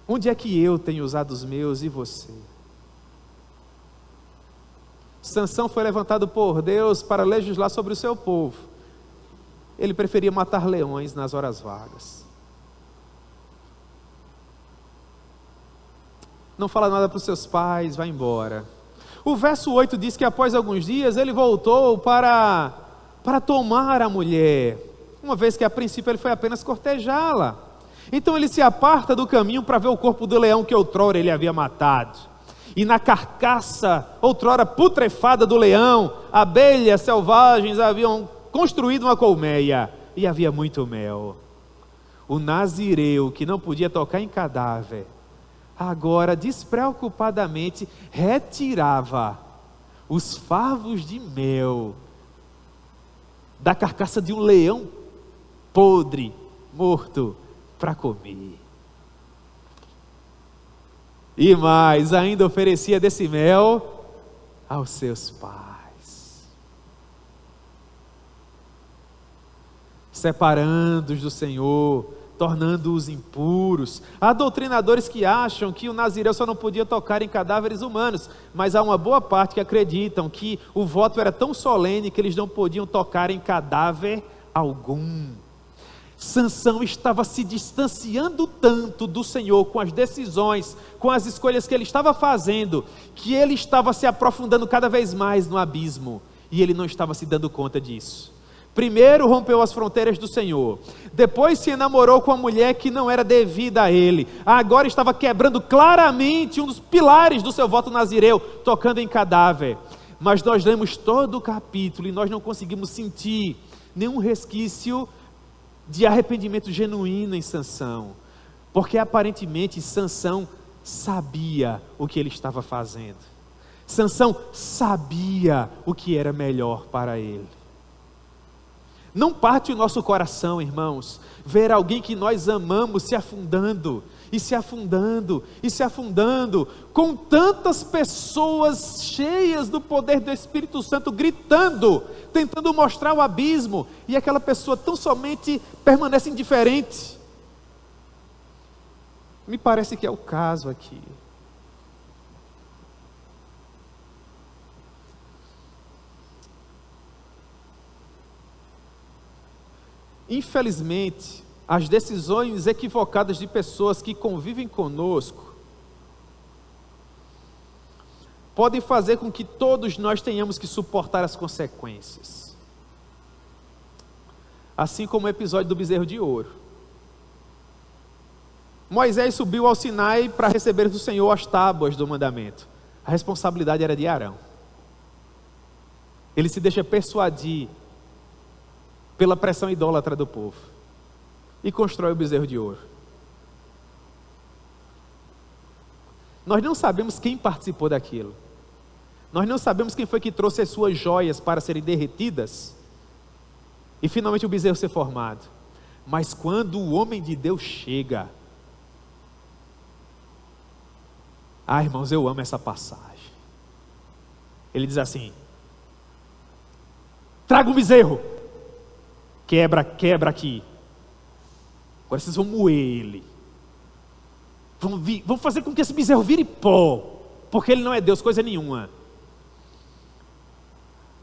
Onde é que eu tenho usado os meus e você? Sansão foi levantado por Deus para legislar sobre o seu povo. Ele preferia matar leões nas horas vagas. Não fala nada para os seus pais, vai embora. O verso 8 diz que após alguns dias ele voltou para tomar a mulher, uma vez que a princípio ele foi apenas cortejá-la. Então ele se aparta do caminho para ver o corpo do leão que outrora ele havia matado. E na carcaça, outrora putrefada do leão, abelhas selvagens haviam construído uma colmeia e havia muito mel. O nazireu, que não podia tocar em cadáver, agora despreocupadamente retirava os favos de mel da carcaça de um leão podre, morto, para comer. E mais, ainda oferecia desse mel aos seus pais, separando-os do Senhor, tornando-os impuros. Há doutrinadores que acham que o nazireu só não podia tocar em cadáveres humanos, mas há uma boa parte que acreditam que o voto era tão solene que eles não podiam tocar em cadáver algum. Sansão estava se distanciando tanto do Senhor com as decisões, com as escolhas que ele estava fazendo, que ele estava se aprofundando cada vez mais no abismo, e ele não estava se dando conta disso. Primeiro rompeu as fronteiras do Senhor, depois se enamorou com uma mulher que não era devida a ele, agora estava quebrando claramente um dos pilares do seu voto nazireu, tocando em cadáver. Mas nós lemos todo o capítulo e nós não conseguimos sentir nenhum resquício de arrependimento genuíno em Sansão, porque aparentemente Sansão sabia o que ele estava fazendo. Sansão sabia o que era melhor para ele. Não parte o nosso coração, irmãos, ver alguém que nós amamos se afundando, e se afundando, e se afundando, com tantas pessoas cheias do poder do Espírito Santo, gritando, tentando mostrar o abismo, e aquela pessoa tão somente permanece indiferente. Me parece que é o caso aqui. Infelizmente, as decisões equivocadas de pessoas que convivem conosco podem fazer com que todos nós tenhamos que suportar as consequências. Assim como o episódio do bezerro de ouro. Moisés subiu ao Sinai para receber do Senhor as tábuas do mandamento. A responsabilidade era de Arão. Ele se deixa persuadir pela pressão idólatra do povo e constrói o bezerro de ouro. Nós não sabemos quem participou daquilo. Nós não sabemos quem foi que trouxe as suas joias para serem derretidas e finalmente o bezerro ser formado. Mas quando o homem de Deus chega, irmãos, eu amo essa passagem. Ele diz assim: traga um bezerro. Quebra aqui. Agora vocês vão moer ele. Vamos fazer com que esse bezerro vire pó. porque ele não é Deus, coisa nenhuma.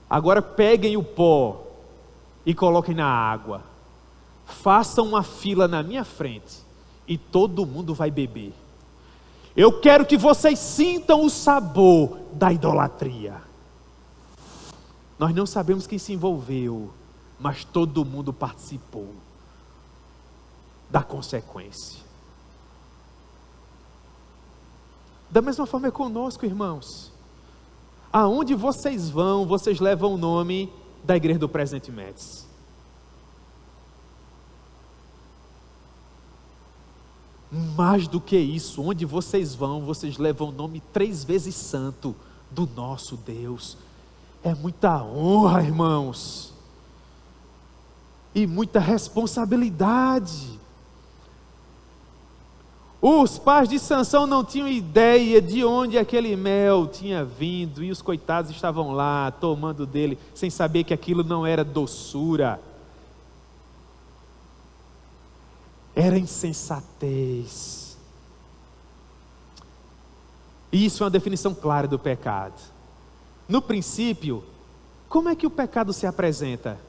Agora peguem o pó e coloquem na água. Façam uma fila na minha frente e todo mundo vai beber. Eu quero que vocês sintam o sabor da idolatria. Nós não sabemos quem se envolveu, mas todo mundo participou da consequência. Da mesma forma é conosco, irmãos. Aonde vocês vão, vocês levam o nome da Igreja do Presente Médici. Mais do que isso, onde vocês vão, vocês levam o nome 3 vezes santo do nosso Deus. É muita honra, irmãos, e muita responsabilidade. Os pais de Sansão não tinham ideia de onde aquele mel tinha vindo, e os coitados estavam lá tomando dele, sem saber que aquilo não era doçura, era insensatez. E isso é uma definição clara do pecado. No princípio, como é que o pecado se apresenta?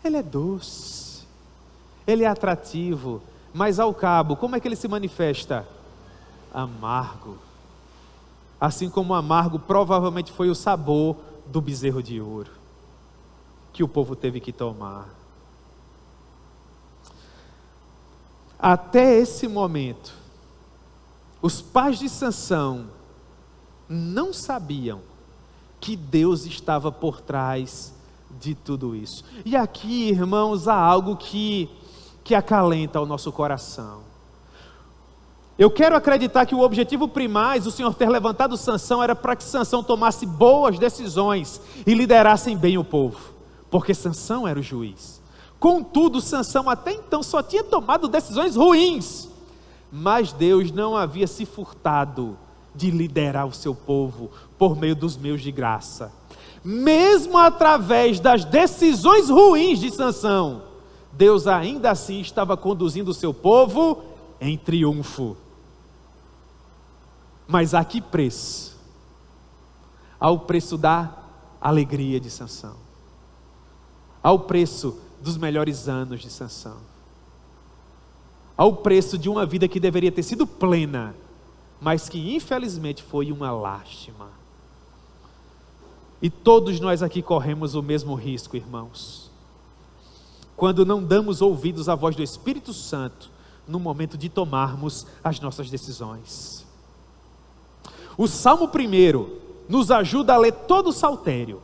Ele é doce, ele é atrativo, mas ao cabo, como é que ele se manifesta? Amargo. Assim como amargo provavelmente foi o sabor do bezerro de ouro, que o povo teve que tomar. Até esse momento, os pais de Sansão não sabiam que Deus estava por trás de tudo isso. E aqui, irmãos, há algo que acalenta o nosso coração. Eu quero acreditar que o objetivo primário do Senhor ter levantado Sansão era para que Sansão tomasse boas decisões e liderassem bem o povo, porque Sansão era o juiz. Contudo, Sansão até então só tinha tomado decisões ruins, mas Deus não havia se furtado de liderar o seu povo por meio dos meios de graça. Mesmo através das decisões ruins de Sansão, Deus ainda assim estava conduzindo o seu povo em triunfo. Mas a que preço? Ao preço da alegria de Sansão, ao preço dos melhores anos de Sansão, ao preço de uma vida que deveria ter sido plena, mas que infelizmente foi uma lástima. E todos nós aqui corremos o mesmo risco, irmãos, quando não damos ouvidos à voz do Espírito Santo no momento de tomarmos as nossas decisões. O Salmo 1 nos ajuda a ler todo o saltério,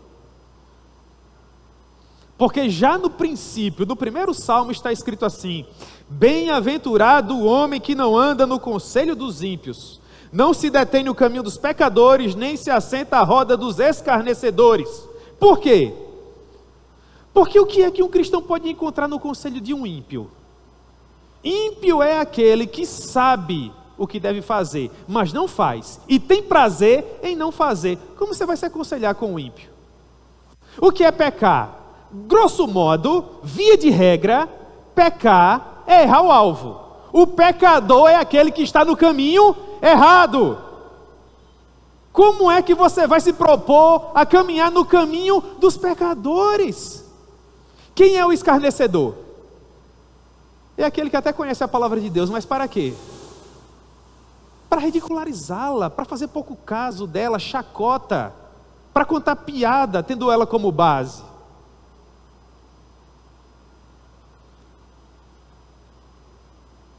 porque já no princípio, no primeiro salmo está escrito assim: bem-aventurado o homem que não anda no conselho dos ímpios, não se detém no caminho dos pecadores, nem se assenta à roda dos escarnecedores. Por quê? Porque o que é que um cristão pode encontrar no conselho de um ímpio? Ímpio é aquele que sabe o que deve fazer, mas não faz, e tem prazer em não fazer. Como você vai se aconselhar com o ímpio? O que é pecar? Grosso modo, via de regra, pecar é errar o alvo. O pecador é aquele que está no caminho errado. Como é que você vai se propor a caminhar no caminho dos pecadores? Quem é o escarnecedor? É aquele que até conhece a palavra de Deus, mas para quê? Para ridicularizá-la, para fazer pouco caso dela, chacota, para contar piada, tendo ela como base.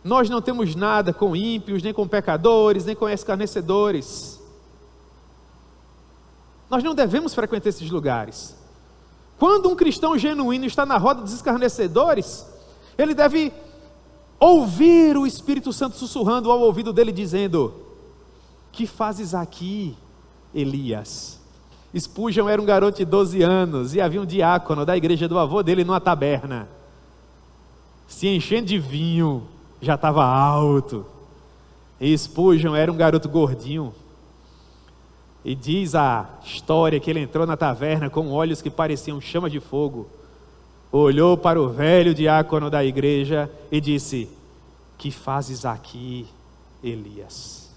Nós não temos nada com ímpios, nem com pecadores, nem com escarnecedores. Nós não devemos frequentar esses lugares. Quando um cristão genuíno está na roda dos escarnecedores, ele deve ouvir o Espírito Santo sussurrando ao ouvido dele, dizendo: que fazes aqui, Elias? Spurgeon era um garoto de 12 anos e havia um diácono da igreja do avô dele numa taberna, se enchendo de vinho, já estava alto. E Spurgeon era um garoto gordinho, e diz a história que ele entrou na taverna com olhos que pareciam chama de fogo, olhou para o velho diácono da igreja e disse: que fazes aqui, Elias?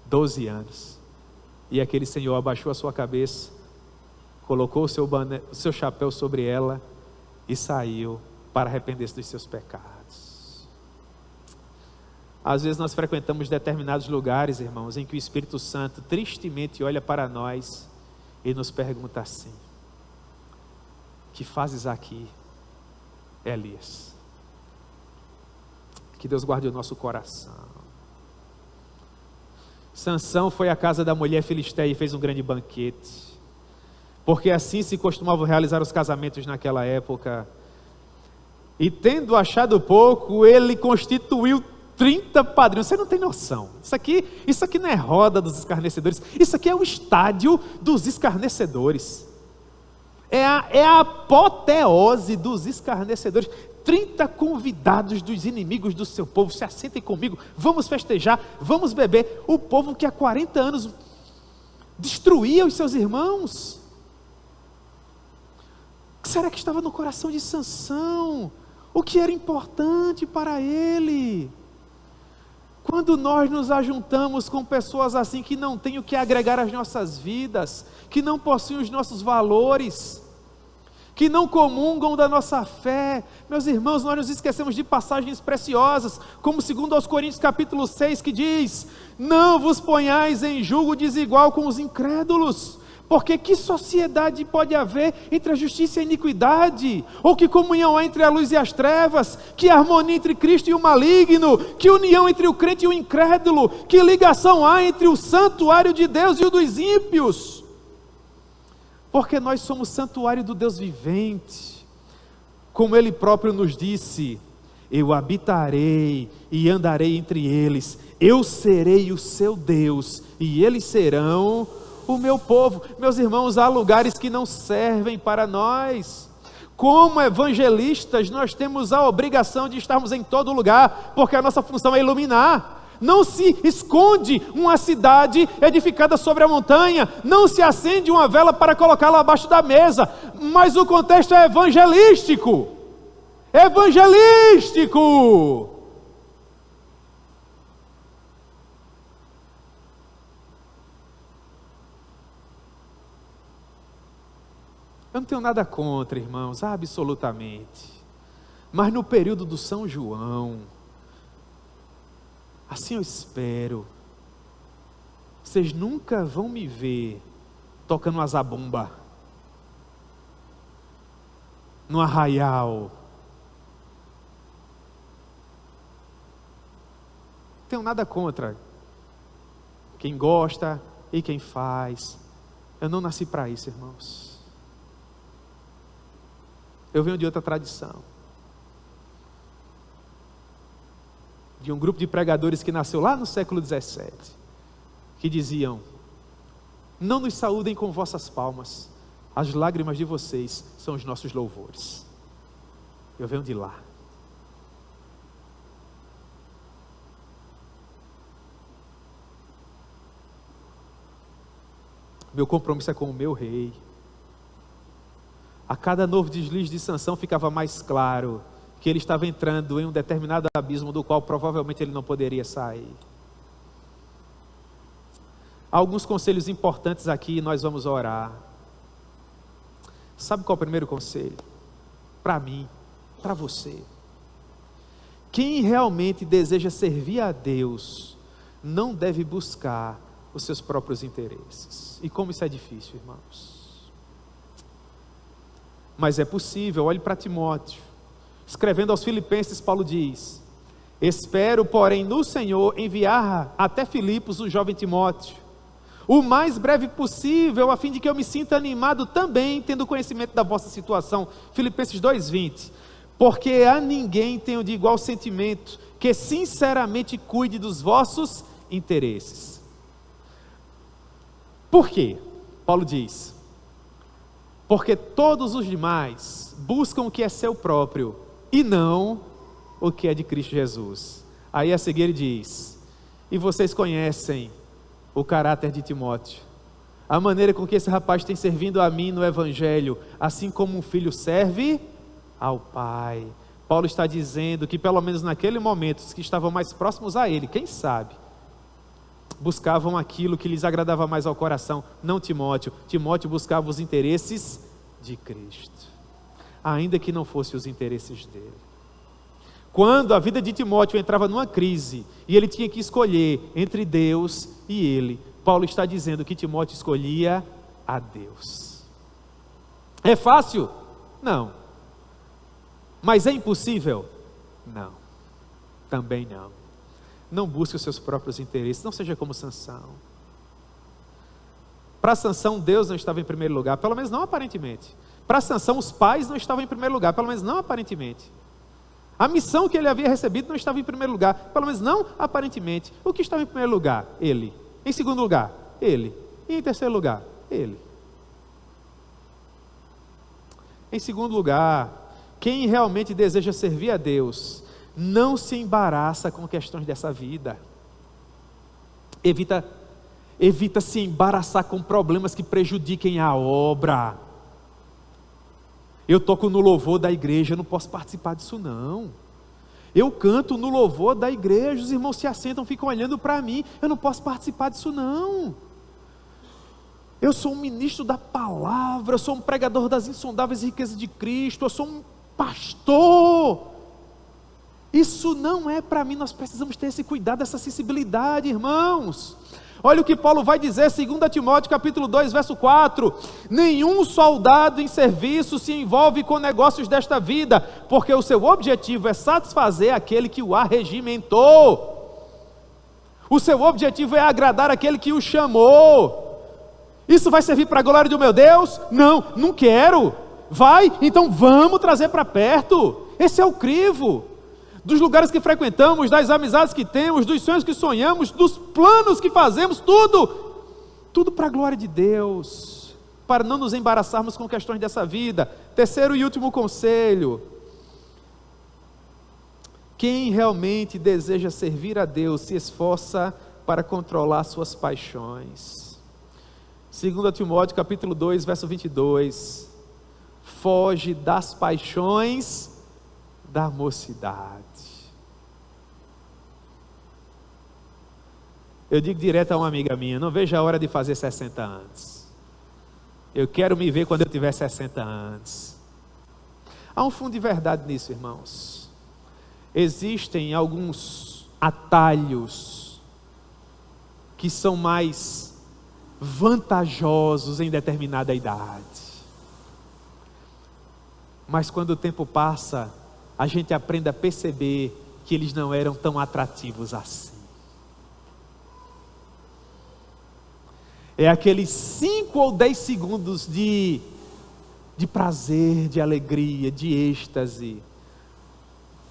12 anos. E aquele senhor abaixou a sua cabeça, colocou o seu chapéu sobre ela e saiu para arrepender-se dos seus pecados. Às vezes nós frequentamos determinados lugares, irmãos, em que o Espírito Santo tristemente olha para nós e nos pergunta assim: que fazes aqui, Elias? Que Deus guarde o nosso coração. Sansão foi à casa da mulher filisteia e fez um grande banquete, porque assim se costumavam realizar os casamentos naquela época. E tendo achado pouco, ele constituiu 30 padrinhos. Você não tem noção. Isso aqui não é roda dos escarnecedores. Isso aqui é o estádio dos escarnecedores. É a apoteose dos escarnecedores. 30 convidados dos inimigos do seu povo. Se assentem comigo, vamos festejar, vamos beber. O povo que há 40 anos destruía os seus irmãos. O que será que estava no coração de Sansão? O que era importante para ele? Quando nós nos ajuntamos com pessoas assim, que não têm o que agregar às nossas vidas, que não possuem os nossos valores, que não comungam da nossa fé, meus irmãos, nós nos esquecemos de passagens preciosas, como 2 Coríntios capítulo 6, que diz: não vos ponhais em julgo desigual com os incrédulos, porque que sociedade pode haver entre a justiça e a iniquidade? Ou que comunhão há entre a luz e as trevas? Que harmonia entre Cristo e o maligno? Que união entre o crente e o incrédulo? Que ligação há entre o santuário de Deus e o dos ímpios? Porque nós somos santuário do Deus vivente. Como Ele próprio nos disse: eu habitarei e andarei entre eles, eu serei o seu Deus, e eles serão o meu povo. Meus irmãos, há lugares que não servem para nós. Como evangelistas, nós temos a obrigação de estarmos em todo lugar, porque a nossa função é iluminar. Não se esconde uma cidade edificada sobre a montanha, não se acende uma vela para colocá-la abaixo da mesa, mas o contexto é evangelístico. Evangelístico! Eu não tenho nada contra, irmãos, absolutamente. Mas no período do São João, assim eu espero, vocês nunca vão me ver tocando uma zabumba no arraial. Não tenho nada contra quem gosta e quem faz. Eu não nasci para isso, irmãos. Eu venho de outra tradição, de um grupo de pregadores que nasceu lá no século 17, que diziam: não nos saúdem com vossas palmas, as lágrimas de vocês são os nossos louvores. Eu venho de lá. Meu compromisso é com o meu rei. A cada novo deslize de Sansão ficava mais claro que ele estava entrando em um determinado abismo do qual provavelmente ele não poderia sair. Há alguns conselhos importantes aqui e nós vamos orar. Sabe qual é o primeiro conselho? Para mim, para você. Quem realmente deseja servir a Deus não deve buscar os seus próprios interesses. E como isso é difícil, irmãos. Mas é possível. Olhe para Timóteo. Escrevendo aos Filipenses, Paulo diz: espero, porém, no Senhor enviar até Filipos o jovem Timóteo, o mais breve possível, a fim de que eu me sinta animado também, tendo conhecimento da vossa situação. Filipenses 2:20. Porque a ninguém tenho de igual sentimento, que sinceramente cuide dos vossos interesses. Por quê? Paulo diz: porque todos os demais buscam o que é seu próprio, e não o que é de Cristo Jesus. Aí a seguir ele diz: e vocês conhecem o caráter de Timóteo, a maneira com que esse rapaz tem servido a mim no Evangelho, assim como um filho serve ao pai. Paulo está dizendo que pelo menos naquele momento, os que estavam mais próximos a ele, quem sabe, buscavam aquilo que lhes agradava mais ao coração, não Timóteo. Timóteo buscava os interesses de Cristo, ainda que não fossem os interesses dele. Quando a vida de Timóteo entrava numa crise e ele tinha que escolher entre Deus e ele, Paulo está dizendo que Timóteo escolhia a Deus. É fácil? Não. Mas é impossível? Não. Também não. Não busque os seus próprios interesses, não seja como Sansão. Para Sansão, Deus não estava em primeiro lugar, pelo menos não aparentemente. Para Sansão, os pais não estavam em primeiro lugar, pelo menos não aparentemente. A missão que ele havia recebido não estava em primeiro lugar, pelo menos não aparentemente. O que estava em primeiro lugar? Ele. Em segundo lugar? Ele. E em terceiro lugar? Ele. Em segundo lugar, quem realmente deseja servir a Deus, não se embaraça com questões dessa vida. Evita se embaraçar com problemas que prejudiquem a obra. Eu toco no louvor da igreja, eu não posso participar disso não. Eu canto no louvor da igreja, os irmãos se assentam, ficam olhando para mim, eu não posso participar disso não. Eu sou um ministro da palavra, eu sou um pregador das insondáveis riquezas de Cristo, eu sou um pastor. Isso não é para mim, nós precisamos ter esse cuidado, essa sensibilidade, irmãos. Olha o que Paulo vai dizer, 2 Timóteo capítulo 2, verso 4. Nenhum soldado em serviço se envolve com negócios desta vida, porque o seu objetivo é satisfazer aquele que o arregimentou. O seu objetivo é agradar aquele que o chamou. Isso vai servir para a glória do meu Deus? Não, não quero. Vai? Então vamos trazer para perto. Esse é o crivo dos lugares que frequentamos, das amizades que temos, dos sonhos que sonhamos, dos planos que fazemos, tudo para a glória de Deus, para não nos embaraçarmos com questões dessa vida. Terceiro e último conselho: quem realmente deseja servir a Deus se esforça para controlar suas paixões. 2 Timóteo capítulo 2, verso 22, foge das paixões da mocidade. Eu digo direto a uma amiga minha, não vejo a hora de fazer 60 anos. Eu quero me ver quando eu tiver 60 anos. Há um fundo de verdade nisso, irmãos. Existem alguns atalhos que são mais vantajosos em determinada idade. Mas quando o tempo passa, a gente aprende a perceber que eles não eram tão atrativos assim. É aqueles 5 ou 10 segundos de prazer, de alegria, de êxtase,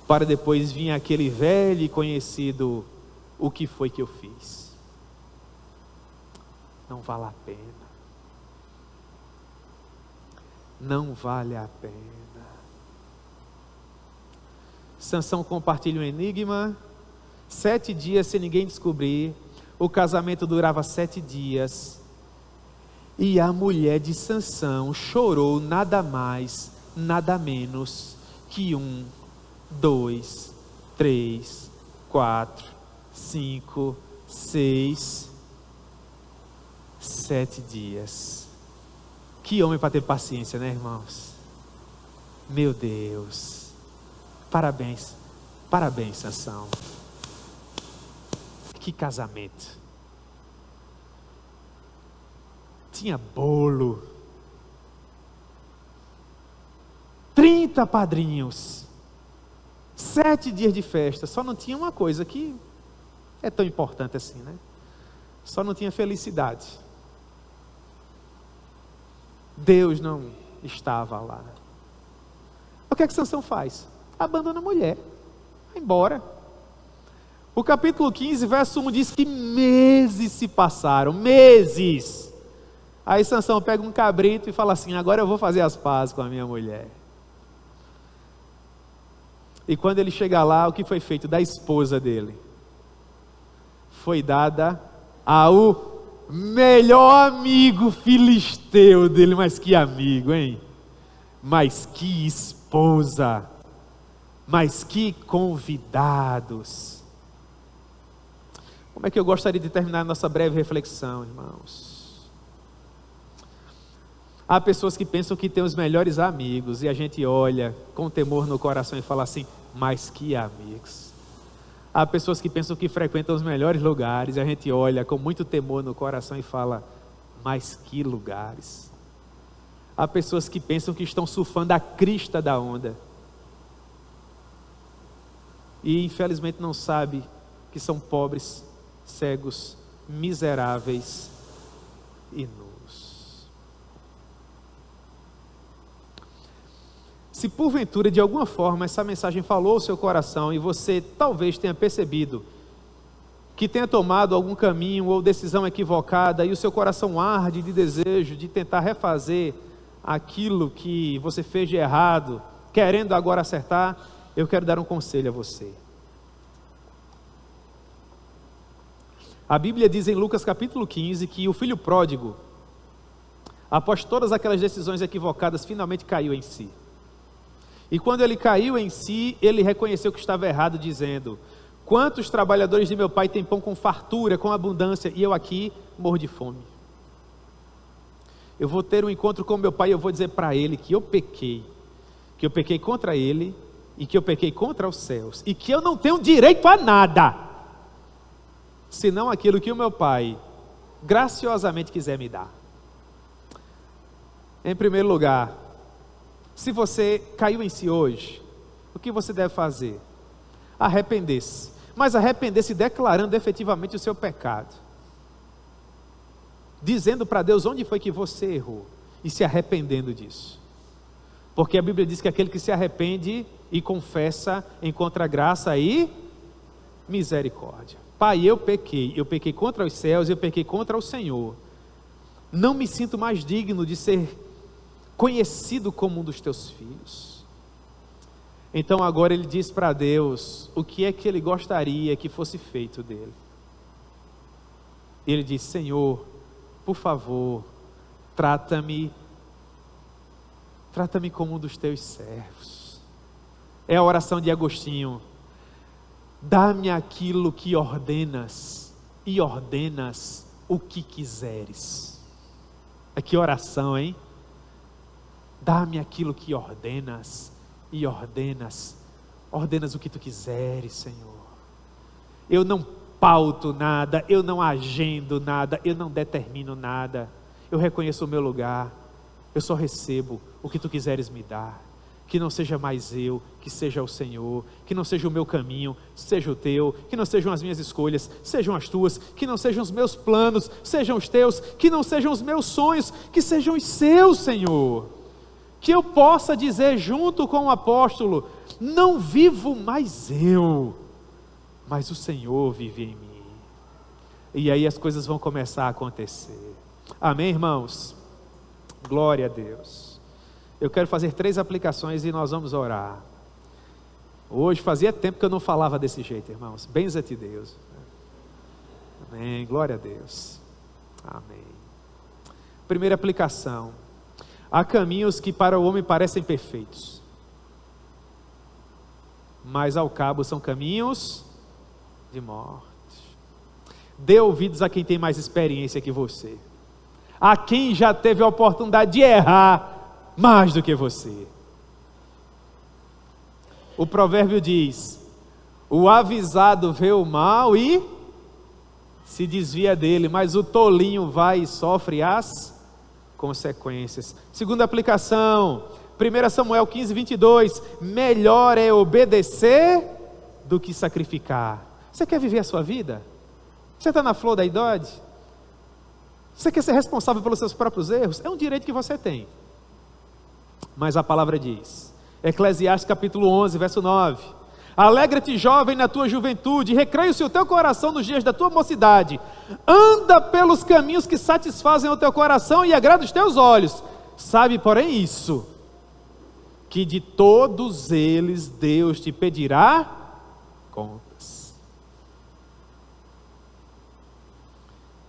para depois vir aquele velho e conhecido: o que foi que eu fiz? Não vale a pena. Não vale a pena. Sansão compartilha um enigma. 7 dias sem ninguém descobrir. O casamento durava 7 dias. E a mulher de Sansão chorou nada mais, nada menos que 1, 2, 3, 4, 5, 6, 7 dias. Que homem para ter paciência, né, irmãos? Meu Deus. Parabéns. Parabéns, Sansão. Que casamento. Tinha bolo. 30 padrinhos. 7 dias de festa. Só não tinha uma coisa que é tão importante assim, né? Só não tinha felicidade. Deus não estava lá. O que é que Sansão faz? Abandona a mulher. Vai embora. O capítulo 15, verso 1 diz que meses se passaram. Meses. Aí Sansão pega um cabrito e fala assim: agora eu vou fazer as pazes com a minha mulher. E quando ele chega lá, o que foi feito da esposa dele? Foi dada ao melhor amigo filisteu dele. Mas que amigo, hein? Mas que esposa. Mas que convidados. Como é que eu gostaria de terminar a nossa breve reflexão, irmãos? Há pessoas que pensam que tem os melhores amigos, e a gente olha com temor no coração e fala assim, mas que amigos. Há pessoas que pensam que frequentam os melhores lugares, e a gente olha com muito temor no coração e fala, mas que lugares. Há pessoas que pensam que estão surfando a crista da onda, e infelizmente não sabe que são pobres, cegos, miseráveis e nus. Se porventura de alguma forma essa mensagem falou ao seu coração e você talvez tenha percebido que tenha tomado algum caminho ou decisão equivocada e o seu coração arde de desejo de tentar refazer aquilo que você fez de errado, querendo agora acertar, eu quero dar um conselho a você. A Bíblia diz em Lucas capítulo 15 que o filho pródigo, após todas aquelas decisões equivocadas, finalmente caiu em si. E quando ele caiu em si, ele reconheceu que estava errado, dizendo, quantos trabalhadores de meu pai têm pão com fartura, com abundância, e eu aqui morro de fome. Eu vou ter um encontro com meu pai e eu vou dizer para ele que eu pequei contra ele, e que eu pequei contra os céus, e que eu não tenho direito a nada, senão aquilo que o meu pai graciosamente quiser me dar. Em primeiro lugar, se você caiu em si hoje, o que você deve fazer? Arrepender-se, mas arrepender-se declarando efetivamente o seu pecado, dizendo para Deus onde foi que você errou, e se arrependendo disso, porque a Bíblia diz que aquele que se arrepende e confessa encontra graça e misericórdia. Pai, eu pequei contra os céus, eu pequei contra o Senhor, não me sinto mais digno de ser conhecido como um dos teus filhos. Então agora ele diz para Deus o que é que ele gostaria que fosse feito dele. Ele diz, Senhor, por favor, trata-me como um dos teus servos. É a oração de Agostinho. Dá-me aquilo que ordenas, e ordenas o que quiseres. Que oração, hein? Dá-me aquilo que ordenas, e ordenas o que tu quiseres, Senhor. Eu não pauto nada, eu não agendo nada, eu não determino nada. Eu reconheço o meu lugar, eu só recebo o que tu quiseres me dar. Que não seja mais eu, que seja o Senhor, que não seja o meu caminho, seja o teu, que não sejam as minhas escolhas, sejam as tuas, que não sejam os meus planos, sejam os teus, que não sejam os meus sonhos, que sejam os seus, Senhor. Que eu possa dizer junto com o apóstolo, não vivo mais eu, mas o Senhor vive em mim. E aí as coisas vão começar a acontecer. Amém, irmãos? Glória a Deus. Eu quero fazer 3 aplicações e nós vamos orar. Hoje fazia tempo que eu não falava desse jeito, irmãos. Benza-te Deus. Amém, glória a Deus. Amém. Primeira aplicação. Há caminhos que para o homem parecem perfeitos, mas ao cabo são caminhos de morte. Dê ouvidos a quem tem mais experiência que você, a quem já teve a oportunidade de errar mais do que você. O provérbio diz, o avisado vê o mal e se desvia dele, mas o tolinho vai e sofre as consequências. Segunda aplicação, 1 Samuel 15, 22, melhor é obedecer do que sacrificar. Você quer viver a sua vida? Você está na flor da idade? Você quer ser responsável pelos seus próprios erros? É um direito que você tem. Mas a palavra diz, Eclesiastes capítulo 11, verso 9, alegra-te jovem na tua juventude, recreia-se o teu coração nos dias da tua mocidade, anda pelos caminhos que satisfazem o teu coração e agradam os teus olhos, sabe porém isso, que de todos eles Deus te pedirá contas.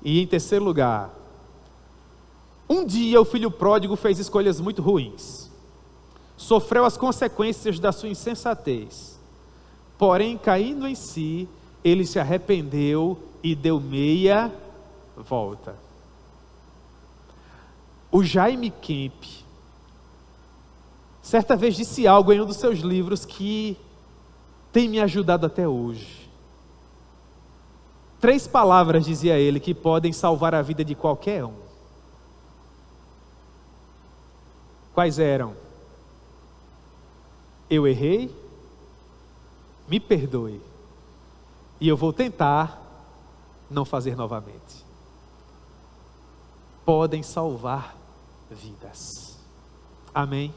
E em terceiro lugar, um dia o filho pródigo fez escolhas muito ruins, sofreu as consequências da sua insensatez, porém caindo em si, ele se arrependeu e deu meia volta. O Jaime Kemp, certa vez disse algo em um dos seus livros que tem me ajudado até hoje. 3 palavras, dizia ele, que podem salvar a vida de qualquer um. Quais eram? Eu errei, me perdoe, e eu vou tentar não fazer novamente. Podem salvar vidas. Amém?